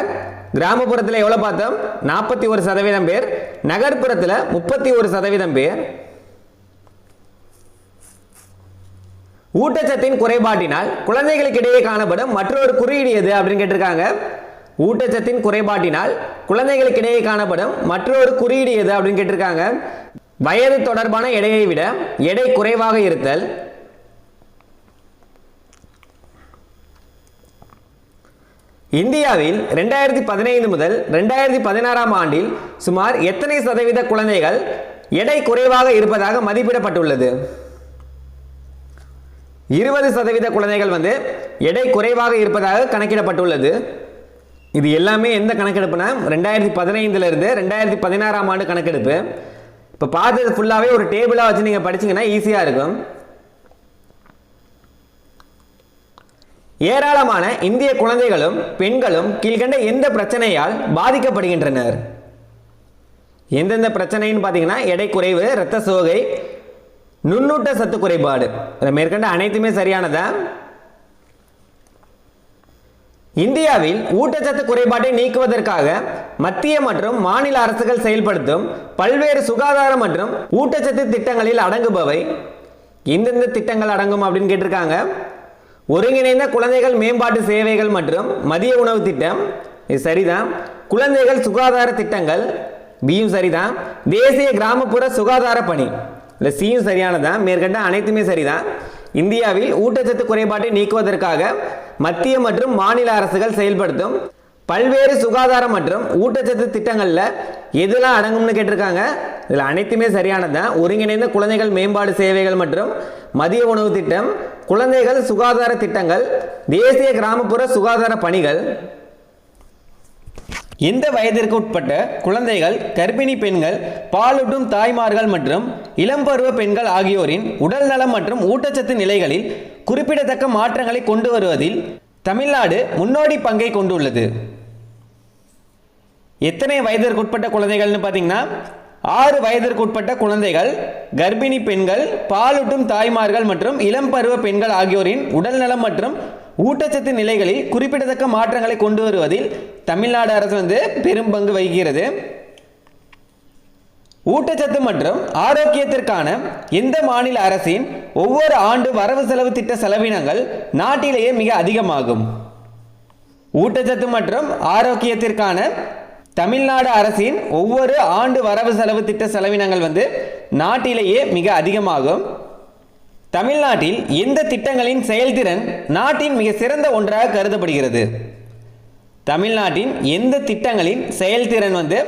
கிராமப்புறத்தில் எவ்வளோ பார்த்தோம்? 41% பேர். நகர்ப்புறத்தில் 31% பேர். ஊட்டச்சத்தின் குறைபாட்டினால் குழந்தைகளுக்கு இடையே காணப்படும் மற்றொரு குறியீடு எது அப்படின்னு கேட்டிருக்காங்க. ஊட்டச்சத்தின் குறைபாட்டினால் குழந்தைகளுக்கு இடையே காணப்படும் மற்றொரு குறியீடு எது அப்படின்னு கேட்டிருக்காங்க. வயது தொடர்பான எடையை விட எடை குறைவாக இருத்தல். இந்தியாவில் 2015 முதல் 2016 ஆண்டில் சுமார் எத்தனை சதவீத குழந்தைகள் எடை குறைவாக இருப்பதாக மதிப்பிடப்பட்டுள்ளது? 20% குழந்தைகள் வந்து எடை குறைவாக இருப்பதாக கணக்கிடப்பட்டுள்ளது. இது எல்லாமே எந்த கணக்கெடுப்புனா 2015 இருந்து 2016 ஆண்டு கணக்கெடுப்பு. இப்போ பார்த்தது ஃபுல்லாகவே ஒரு டேபிளாக வச்சு நீங்கள் படிச்சீங்கன்னா ஈஸியாக இருக்கும். ஏராளமான இந்திய குழந்தைகளும் பெண்களும் கீழ்கண்ட எந்த பிரச்சனையால் பாதிக்கப்படுகின்றனர்? எந்தெந்த பிரச்சனைன்னு பார்த்தீங்கன்னா எடை குறைவு, இரத்த சோகை, நுண்ணூட்ட சத்து குறைபாடு. மேற்கண்ட அனைத்துமே சரியானதா? இந்தியாவில் ஊட்டச்சத்து குறைபாட்டை நீக்குவதற்காக மத்திய மற்றும் மாநில அரசுகள் செயல்படுத்தும் பல்வேறு சுகாதார மற்றும் ஊட்டச்சத்து திட்டங்களில் அடங்குபவை. எந்தெந்த திட்டங்கள் அடங்கும் அப்படின்னு கேட்டிருக்காங்க. ஒருங்கிணைந்த குழந்தைகள் மேம்பாட்டு சேவைகள் மற்றும் மதிய உணவு திட்டம், இது சரிதான். குழந்தைகள் சுகாதார திட்டங்கள், பியும் சரிதான். தேசிய கிராமப்புற சுகாதார பணி, இல்லை சியும் சரியானதான். மேற்கண்ட அனைத்துமே சரிதான். இந்தியாவில் ஊட்டச்சத்து குறைபாட்டை நீக்குவதற்காக மத்திய மற்றும் மாநில அரசுகள் செயல்படுத்தும் பல்வேறு சுகாதார மற்றும் ஊட்டச்சத்து திட்டங்களில் எதெல்லாம் அடங்கும்னு கேட்டிருக்காங்க. இதில் அனைத்துமே சரியானதான். ஒருங்கிணைந்த குழந்தைகள் மேம்பாடு சேவைகள் மற்றும் மதிய உணவு திட்டம், குழந்தைகள் சுகாதார திட்டங்கள், தேசிய கிராமப்புற சுகாதார பணிகள். எந்த வயதிற்கு உட்பட்ட குழந்தைகள், கர்ப்பிணி பெண்கள், பாலூட்டும் தாய்மார்கள் மற்றும் இளம்பருவ பெண்கள் ஆகியோரின் உடல் நலம் மற்றும் ஊட்டச்சத்து நிலைகளில் குறிப்பிடத்தக்க மாற்றங்களை கொண்டு வருவதில் தமிழ்நாடு முன்னோடி பங்கை கொண்டுள்ளது? எத்தனை வயதிற்கு உட்பட்ட குழந்தைகள்னு பார்த்தீங்கன்னா 6 வயதிற்கு உட்பட்ட குழந்தைகள், கர்ப்பிணி பெண்கள், பாலூட்டும் தாய்மார்கள் மற்றும் இளம்பருவ பெண்கள் ஆகியோரின் உடல் நலம் மற்றும் ஊட்டச்சத்து நிலைகளில் குறிப்பிடத்தக்க மாற்றங்களை கொண்டு வருவதில் தமிழ்நாடு அரசு வந்து பெரும் பங்கு வகிக்கிறது. ஊட்டச்சத்து மற்றும் ஆரோக்கியத்திற்கான எந்த மாநில அரசின் ஒவ்வொரு ஆண்டு வரவு செலவு திட்ட செலவினங்கள் நாட்டிலேயே மிக அதிகமாகும்? ஊட்டச்சத்து மற்றும் ஆரோக்கியத்திற்கான தமிழ்நாடு அரசின் ஒவ்வொரு ஆண்டு வரவு செலவு திட்ட செலவினங்கள் வந்து நாட்டிலேயே மிக அதிகமாகும். தமிழ்நாட்டில் எந்த திட்டங்களின் செயல்திறன் நாட்டின் மிக சிறந்த ஒன்றாக கருதப்படுகிறது? தமிழ்நாட்டின் எந்த திட்டங்களின் செயல்திறன் வந்து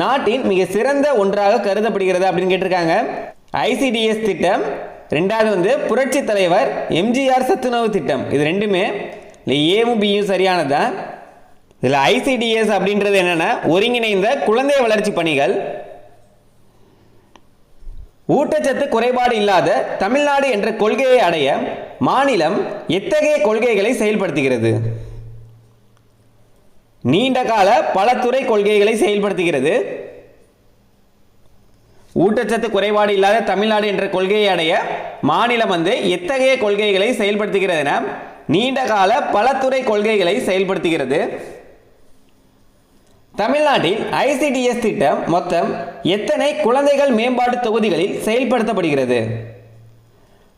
நாட்டின் மிக சிறந்த ஒன்றாக கருதப்படுகிறது அப்படின்னு கேட்டிருக்காங்க. ஐசிடிஎஸ் திட்டம், ரெண்டாவது வந்து புரட்சி தலைவர் எம்ஜிஆர் சத்துணவு திட்டம். இது ரெண்டுமே ஏவும் பியும் சரியானதான். இதில் ஐசிடிஎஸ் அப்படின்றது என்னன்னா ஒருங்கிணைந்த குழந்தை வளர்ச்சி பணிகள். ஊட்டச்சத்து குறைபாடு இல்லாத தமிழ்நாடு என்ற கொள்கையை அடைய மாநிலம் எத்தகைய கொள்கைகளை செயல்படுத்துகிறது? நீண்ட கால பல துறை கொள்கைகளை செயல்படுத்துகிறது. ஊட்டச்சத்து குறைபாடு இல்லாத தமிழ்நாடு என்ற கொள்கையை அடைய மாநிலம் வந்து எத்தகைய கொள்கைகளை செயல்படுத்துகிறதுனா நீண்ட கால பல துறை கொள்கைகளை செயல்படுத்துகிறது. தமிழ்நாட்டில் ஐசிடிஎஸ் திட்டம் மொத்தம் எத்தனை குழந்தைகள் மேம்பாட்டு தொகுதிகளில் செயல்படுத்தப்படுகிறது?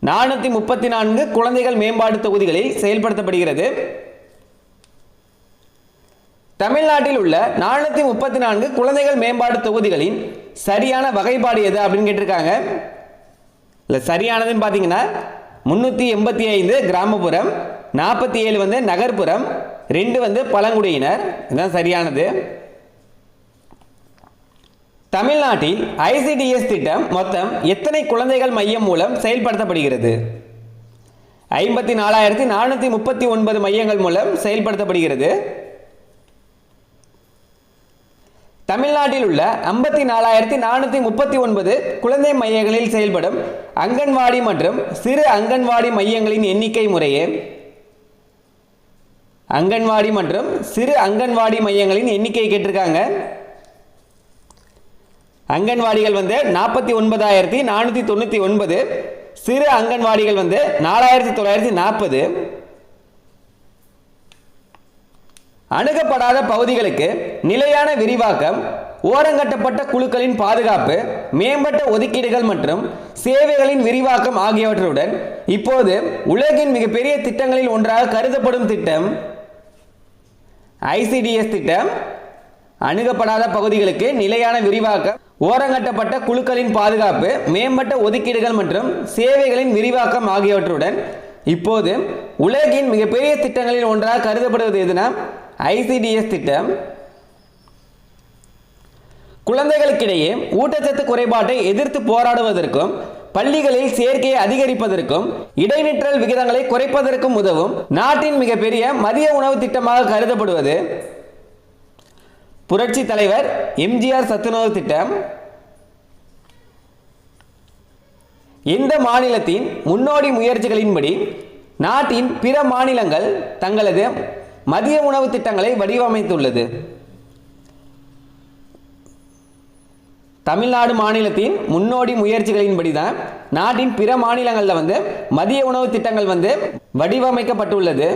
434 குழந்தைகள் மேம்பாட்டு தொகுதிகளில் செயல்படுத்தப்படுகிறது. தமிழ்நாட்டில் உள்ள 434 குழந்தைகள் மேம்பாட்டு தொகுதிகளின் சரியான வகைப்பாடு எது அப்படின்னு கேட்டிருக்காங்க. இல்லை சரியானதுன்னு பார்த்தீங்கன்னா 385 கிராமப்புறம், 47 வந்து நகர்ப்புறம், 2 வந்து பழங்குடியினர். இதுதான் சரியானது. தமிழ்நாட்டில் ஐசிடிஎஸ் திட்டம் மொத்தம் எத்தனை குழந்தைகள் மையம் மூலம் செயல்படுத்தப்படுகிறது? 54,439 மையங்கள் மூலம் செயல்படுத்தப்படுகிறது. தமிழ்நாட்டில் உள்ள 54,439 குழந்தை மையங்களில் செயல்படும் அங்கன்வாடி மற்றும் சிறு அங்கன்வாடி மையங்களின் எண்ணிக்கை முறையே அங்கன்வாடி மற்றும் சிறு அங்கன்வாடி மையங்களின் எண்ணிக்கை கேட்டிருக்காங்க. அங்கன்வாடிகள் 49,499, சிறு அங்கன்வாடிகள் 4,940. அணுகப்படாத பகுதிகளுக்கு நிலையான விரிவாக்கம், ஓரங்கட்டப்பட்ட குழுக்களின் பாதுகாப்பு, மேம்பட்ட ஒதுக்கீடுகள் மற்றும் சேவைகளின் விரிவாக்கம் ஆகியவற்றுடன் இப்போது உலகின் மிகப்பெரிய திட்டங்களில் ஒன்றாக கருதப்படும் திட்டம் ஐசிடிஎஸ் திட்டம். அணுகப்படாத பகுதிகளுக்கு நிலையான விரிவாக்கம், ஓரங்கட்டப்பட்ட குழுக்களின் பாதுகாப்பு, மேம்பட்ட ஒதுக்கீடுகள் மற்றும் சேவைகளின் விரிவாக்கம் ஆகியவற்றுடன் இப்போது உலகின் மிகப்பெரிய திட்டங்களில் ஒன்றாக கருதப்படுவது எதுனா ஐசிடிஎஸ் திட்டம். குழந்தைகளுக்கிடையே ஊட்டச்சத்து குறைபாட்டை எதிர்த்து போராடுவதற்கும் பள்ளிகளில் சேர்க்கையை அதிகரிப்பதற்கும் இடைநிற்றல் விகிதங்களை குறைப்பதற்கும் உதவும் நாட்டின் மிகப்பெரிய மதிய உணவு திட்டமாக கருதப்படுவது புரட்சி தலைவர் எம்ஜிஆர் சத்துணவு திட்டம். இந்த மாநிலத்தின் முன்னோடி முயற்சிகளின்படி நாட்டின் பிற மாநிலங்கள் தங்களது மதிய உணவு திட்டங்களை வடிவமைத்துள்ளது. தமிழ்நாடு மாநிலத்தின் முன்னோடி முயற்சிகளின்படி தான் நாட்டின் பிற மாநிலங்களில் மதிய உணவு திட்டங்கள் வடிவமைக்கப்பட்டுள்ளது.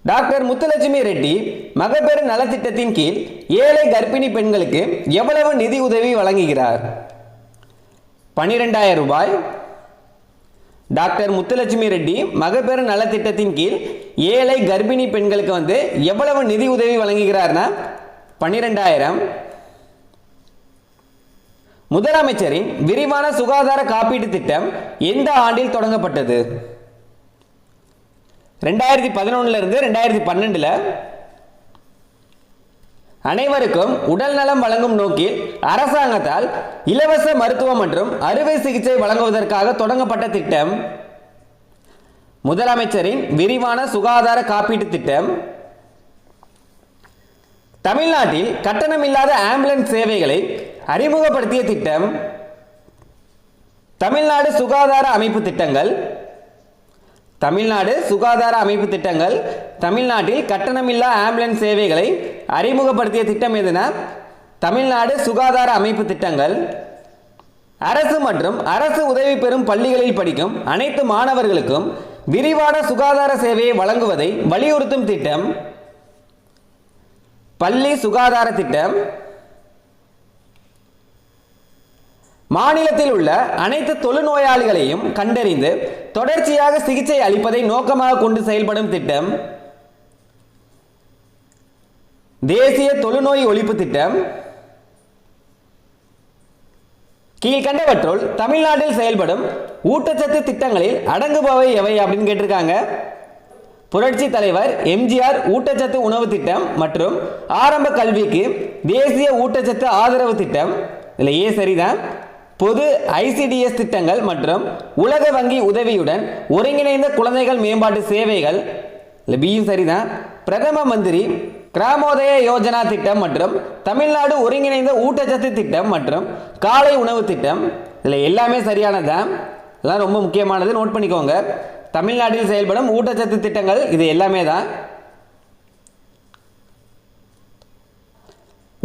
டாக்டர் முத்துலட்சுமி ரெட்டி மகப்பேறு நலத்திட்டத்தின் கீழ் ஏழை கர்ப்பிணி பெண்களுக்கு எவ்வளவு நிதி உதவி வழங்குகிறார்? 12,000 ரூபாய். டாக்டர் முத்துலட்சுமி ரெட்டி மகப்பேறு நலத்திட்டத்தின் கீழ் ஏழை கர்ப்பிணி பெண்களுக்கு எவ்வளவு நிதி உதவி வழங்குகிறார்னா 12,000. முதலமைச்சரின் விரிவான சுகாதார காப்பீட்டு திட்டம் எந்த ஆண்டில் தொடங்கப்பட்டது? 2011 இருந்து 2012. அனைவருக்கும் உடல் நலம் வழங்கும் நோக்கில் அரசாங்கத்தால் இலவச மருத்துவம் மற்றும் அறுவை சிகிச்சை வழங்குவதற்காக தொடங்கப்பட்ட திட்டம் முதலமைச்சரின் விரிவான சுகாதார காப்பீட்டு திட்டம். தமிழ்நாட்டில் கட்டணமில்லாத ஆம்புலன்ஸ் சேவைகளை அறிமுகப்படுத்திய திட்டம் தமிழ்நாடு சுகாதார அமைப்பு திட்டங்கள். தமிழ்நாடு சுகாதார அமைப்பு திட்டங்கள் தமிழ்நாட்டில் கட்டணமில்லா ஆம்புலன்ஸ் சேவைகளை அறிமுகப்படுத்திய திட்டம் எதுனா தமிழ்நாடு சுகாதார அமைப்பு திட்டங்கள். அரசு மற்றும் அரசு உதவி பெறும் பள்ளிகளில் படிக்கும் அனைத்து மாணவர்களுக்கும் விரிவான சுகாதார சேவையை வழங்குவதை வலியுறுத்தும் திட்டம் பள்ளி சுகாதார திட்டம். மாநிலத்தில் உள்ள அனைத்து தொழுநோயாளிகளையும் கண்டறிந்து தொடர்ச்சியாக சிகிச்சை அளிப்பதை நோக்கமாக கொண்டு செயல்படும் திட்டம் தேசிய தொழுநோய் ஒழிப்பு திட்டம். கீழ்கண்டவற்றுள் தமிழ்நாட்டில் செயல்படும் ஊட்டச்சத்து திட்டங்களில் அடங்குபவை எவை அப்படின்னு கேட்டிருக்காங்க. புரட்சி தலைவர் எம்ஜிஆர் ஊட்டச்சத்து உணவு திட்டம் மற்றும் ஆரம்ப கல்விக்கு தேசிய ஊட்டச்சத்து ஆதரவு திட்டம். இதில் ஏ சரிதான். பொது ஐசிடிஎஸ் திட்டங்கள் மற்றும் உலக வங்கி உதவியுடன் ஒருங்கிணைந்த குழந்தைகள் மேம்பாட்டு சேவைகள். இல்லை பியும் சரிதான். பிரதம மந்திரி கிராமோதய யோஜனா திட்டம் மற்றும் தமிழ்நாடு ஒருங்கிணைந்த ஊட்டச்சத்து திட்டம் மற்றும் காலை உணவு திட்டம். இதில் எல்லாமே சரியானதான். இதெல்லாம் ரொம்ப முக்கியமானது, நோட் பண்ணிக்கோங்க. தமிழ்நாட்டில் செயல்படும் ஊட்டச்சத்து திட்டங்கள் இது எல்லாமே தான்.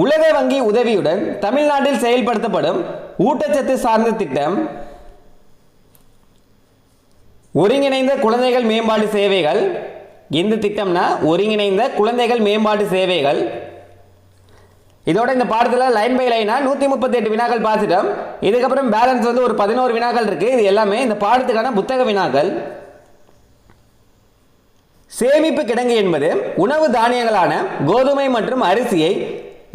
உலக வங்கி உதவியுடன் தமிழ்நாட்டில் செயல்படுத்தப்படும் ஊட்டச்சத்து சார்ந்த திட்டம் ஒருங்கிணைந்த குழந்தைகள் மேம்பாட்டு சேவைகள். இந்த திட்டம்னா ஒருங்கிணைந்த குழந்தைகள் மேம்பாட்டு சேவைகள். இதோட இந்த பாடத்தில் லைன் பை லைனா 138 வினாக்கள் பார்த்துட்டோம். இதுக்கப்புறம் பேலன்ஸ் ஒரு 11 வினாக்கள் இருக்கு. இது எல்லாமே இந்த பாடத்துக்கான புத்தக வினாக்கள். சேமிப்பு கிடங்கு என்பது உணவு தானியங்களான கோதுமை மற்றும் அரிசியை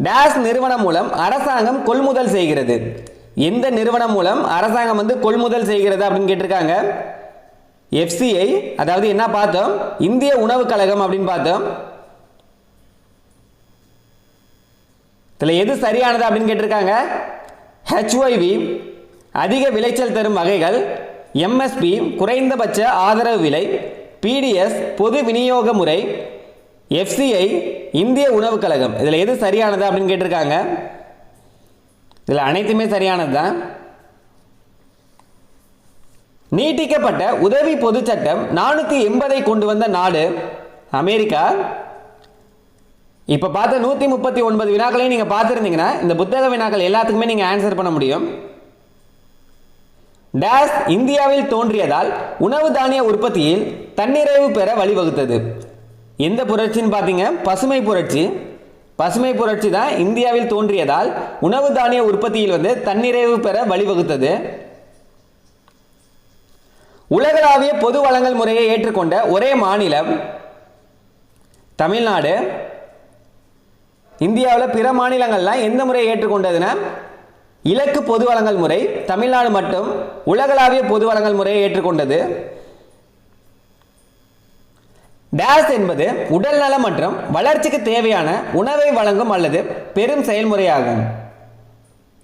டேஸ் நிறுவனம் மூலம் அரசாங்கம் கொள்முதல் செய்கிறது. எந்த நிறுவனம் மூலம் அரசாங்கம் கொள்முதல் செய்கிறது அப்படின்னு கேட்டிருக்காங்க. எஃப்சிஐ, அதாவது என்ன பார்த்தோம், இந்திய உணவு கழகம் அப்படின்னு பார்த்தோம். இதில் எது சரியானது அப்படின்னு கேட்டிருக்காங்க. ஹெச்ஒய்வி அதிக விளைச்சல் தரும் வகைகள், எம்எஸ்பி குறைந்தபட்ச ஆதரவு விலை, பிடிஎஸ் பொது விநியோக முறை, FCI இந்திய உணவுக் கழகம். இதில் எது சரியானது அப்படின்னு கேட்டிருக்காங்க. இதில் அனைத்துமே சரியானது தான். நீட்டிக்கப்பட்ட உதவி பொது சட்டம் 480 கொண்டு வந்த நாடு அமெரிக்கா. இப்போ பார்த்த 139 வினாக்களையும் நீங்கள் பார்த்துருந்தீங்கன்னா இந்த புத்தக வினாக்கள் எல்லாத்துக்குமே நீங்கள் ஆன்சர் பண்ண முடியும். டேஸ் இந்தியாவில் தோன்றியதால் உணவு தானிய உற்பத்தியில் தன்னிறைவு பெற வழிவகுத்தது. எந்த புரட்சின்னு பார்த்தீங்க? பசுமை புரட்சி. பசுமை புரட்சி தான் இந்தியாவில் தோன்றியதால் உணவு தானிய உற்பத்தியில் வந்து தன்னிறைவு பெற வழிவகுத்தது. உலகளாவிய பொது வழங்கல் முறையை ஏற்றுக்கொண்ட ஒரே மாநிலம் தமிழ்நாடு. இந்தியாவில் பிற மாநிலங்கள்லாம் எந்த முறையை ஏற்றுக்கொண்டதுன்னா இலக்கு பொது வழங்கல் முறை. தமிழ்நாடு மட்டும் உலகளாவிய பொது வழங்கல் முறையை ஏற்றுக்கொண்டது. டேஸ் என்பது உடல் நலம் மற்றும் வளர்ச்சிக்கு தேவையான உணவை வழங்கும் அல்லது பெரும் செயல்முறையாகும்.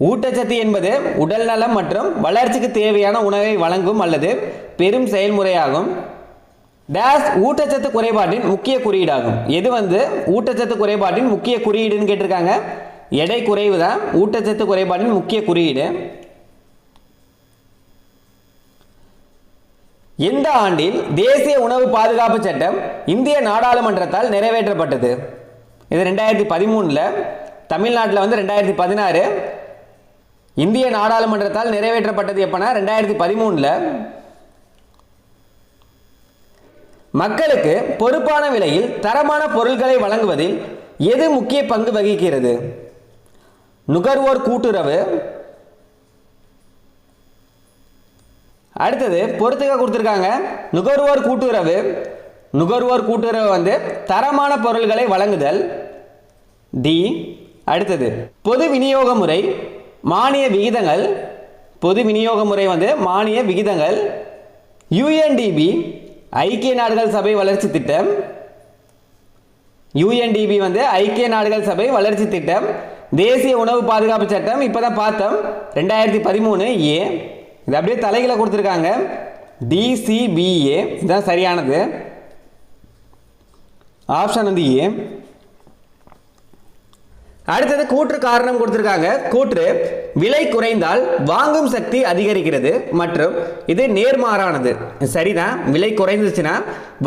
ஊட்டச்சத்து என்பது உடல் நலம் மற்றும் வளர்ச்சிக்கு தேவையான உணவை வழங்கும் அல்லது பெரும் செயல்முறையாகும். டேஸ் ஊட்டச்சத்து குறைபாட்டின் முக்கிய குறியீடாகும். எது வந்து ஊட்டச்சத்து குறைபாட்டின் முக்கிய குறியீடுன்னு கேட்டிருக்காங்க? எடை குறைவு தான் ஊட்டச்சத்து குறைபாட்டின் முக்கிய குறியீடு. எந்த ஆண்டில் தேசிய உணவு பாதுகாப்பு சட்டம் இந்திய நாடாளுமன்றத்தால் நிறைவேற்றப்பட்டது? இது 2013. தமிழ்நாட்டில் வந்து 2016. இந்திய நாடாளுமன்றத்தால் நிறைவேற்றப்பட்டது எப்பனா 2013. மக்களுக்கு பொறுப்பான விலையில் தரமான பொருட்களை வழங்குவதில் எது முக்கிய பங்கு வகிக்கிறது? நுகர்வோர் கூட்டுறவு. அடுத்தது பொறுத்துக்க கொடுத்துருக்காங்க. நுகர்வோர் கூட்டுறவு. நுகர்வோர் கூட்டுறவு வந்து தரமான பொருட்களை வழங்குதல். டி. அடுத்தது பொது விநியோக முறை மானிய விகிதங்கள். பொது விநியோக முறை வந்து மானிய விகிதங்கள். UNDP ஐக்கிய நாடுகள் சபை வளர்ச்சி திட்டம். UNDP வந்து ஐக்கிய நாடுகள் சபை வளர்ச்சி திட்டம். தேசிய உணவு பாதுகாப்பு சட்டம் இப்போதான் பார்த்தோம் 2013 ஏ. இது அப்படியே தலைகளை கொடுத்துருக்காங்க. DCBA இதுதான் சரியானது. ஆப்ஷன் வந்து ஏ. அடுத்தது கூற்று காரணம் கொடுத்துருக்காங்க. கூற்று விலை குறைந்தால் வாங்கும் சக்தி அதிகரிக்கிறது மற்றும் இது நேர்மாறானது. சரிதான். விலை குறைந்துச்சுன்னா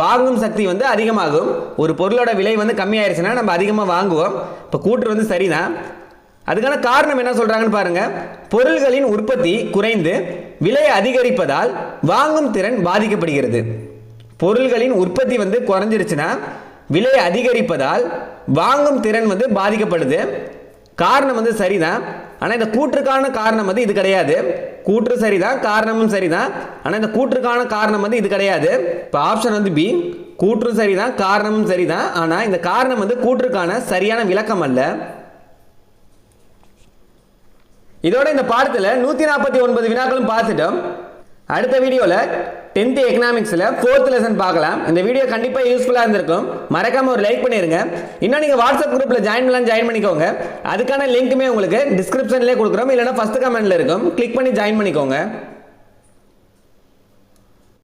வாங்கும் சக்தி வந்து அதிகமாகும். ஒரு பொருளோட விலை வந்து கம்மியாயிருச்சுன்னா நம்ம அதிகமாக வாங்குவோம். இப்போ கூற்று வந்து சரிதான். அதுக்கான காரணம் என்ன சொல்றாங்கன்னு பாருங்க. பொருள்களின் உற்பத்தி குறைந்து விலை அதிகரிப்பதால் வாங்கும் திறன் பாதிக்கப்படுகிறது. பொருள்களின் உற்பத்தி வந்து குறைஞ்சிருச்சுன்னா விலை அதிகரிப்பதால் வாங்கும் திறன் வந்து பாதிக்கப்படுது. காரணம் வந்து சரிதான். ஆனால் இந்த கூற்றுக்கான காரணம் வந்து இது கிடையாது. கூற்று சரிதான், காரணமும் சரிதான். ஆனால் இந்த கூற்றுக்கான காரணம் வந்து இது கிடையாது. இப்போ ஆப்ஷன் வந்து பி. கூற்றும் சரிதான், காரணமும் சரிதான். ஆனால் இந்த காரணம் வந்து கூற்றுக்கான சரியான விளக்கம் அல்ல. இதோட இந்த பாடத்தில் 149 வினாக்களும் பார்த்துட்டோம். அடுத்த வீடியோவில் 10th எக்கனாமிக்ஸில் 4th லெசன் பார்க்கலாம். இந்த வீடியோ கண்டிப்பாக யூஸ்ஃபுல்லாக இருந்திருக்கும். மறக்காமல் ஒரு லைக் பண்ணிடுங்க. இன்னும் நீங்கள் வாட்ஸ்அப் குரூப்பில் ஜாயின் பண்ணிக்கோங்க. அதுக்கான லிங்க்குமே உங்களுக்கு டிஸ்கிரிப்ஷன்லேயே கொடுக்குறோம், இல்லைனா ஃபஸ்ட் கமெண்ட்டில் இருக்கும். கிளிக் பண்ணி ஜாயின் பண்ணிக்கோங்க.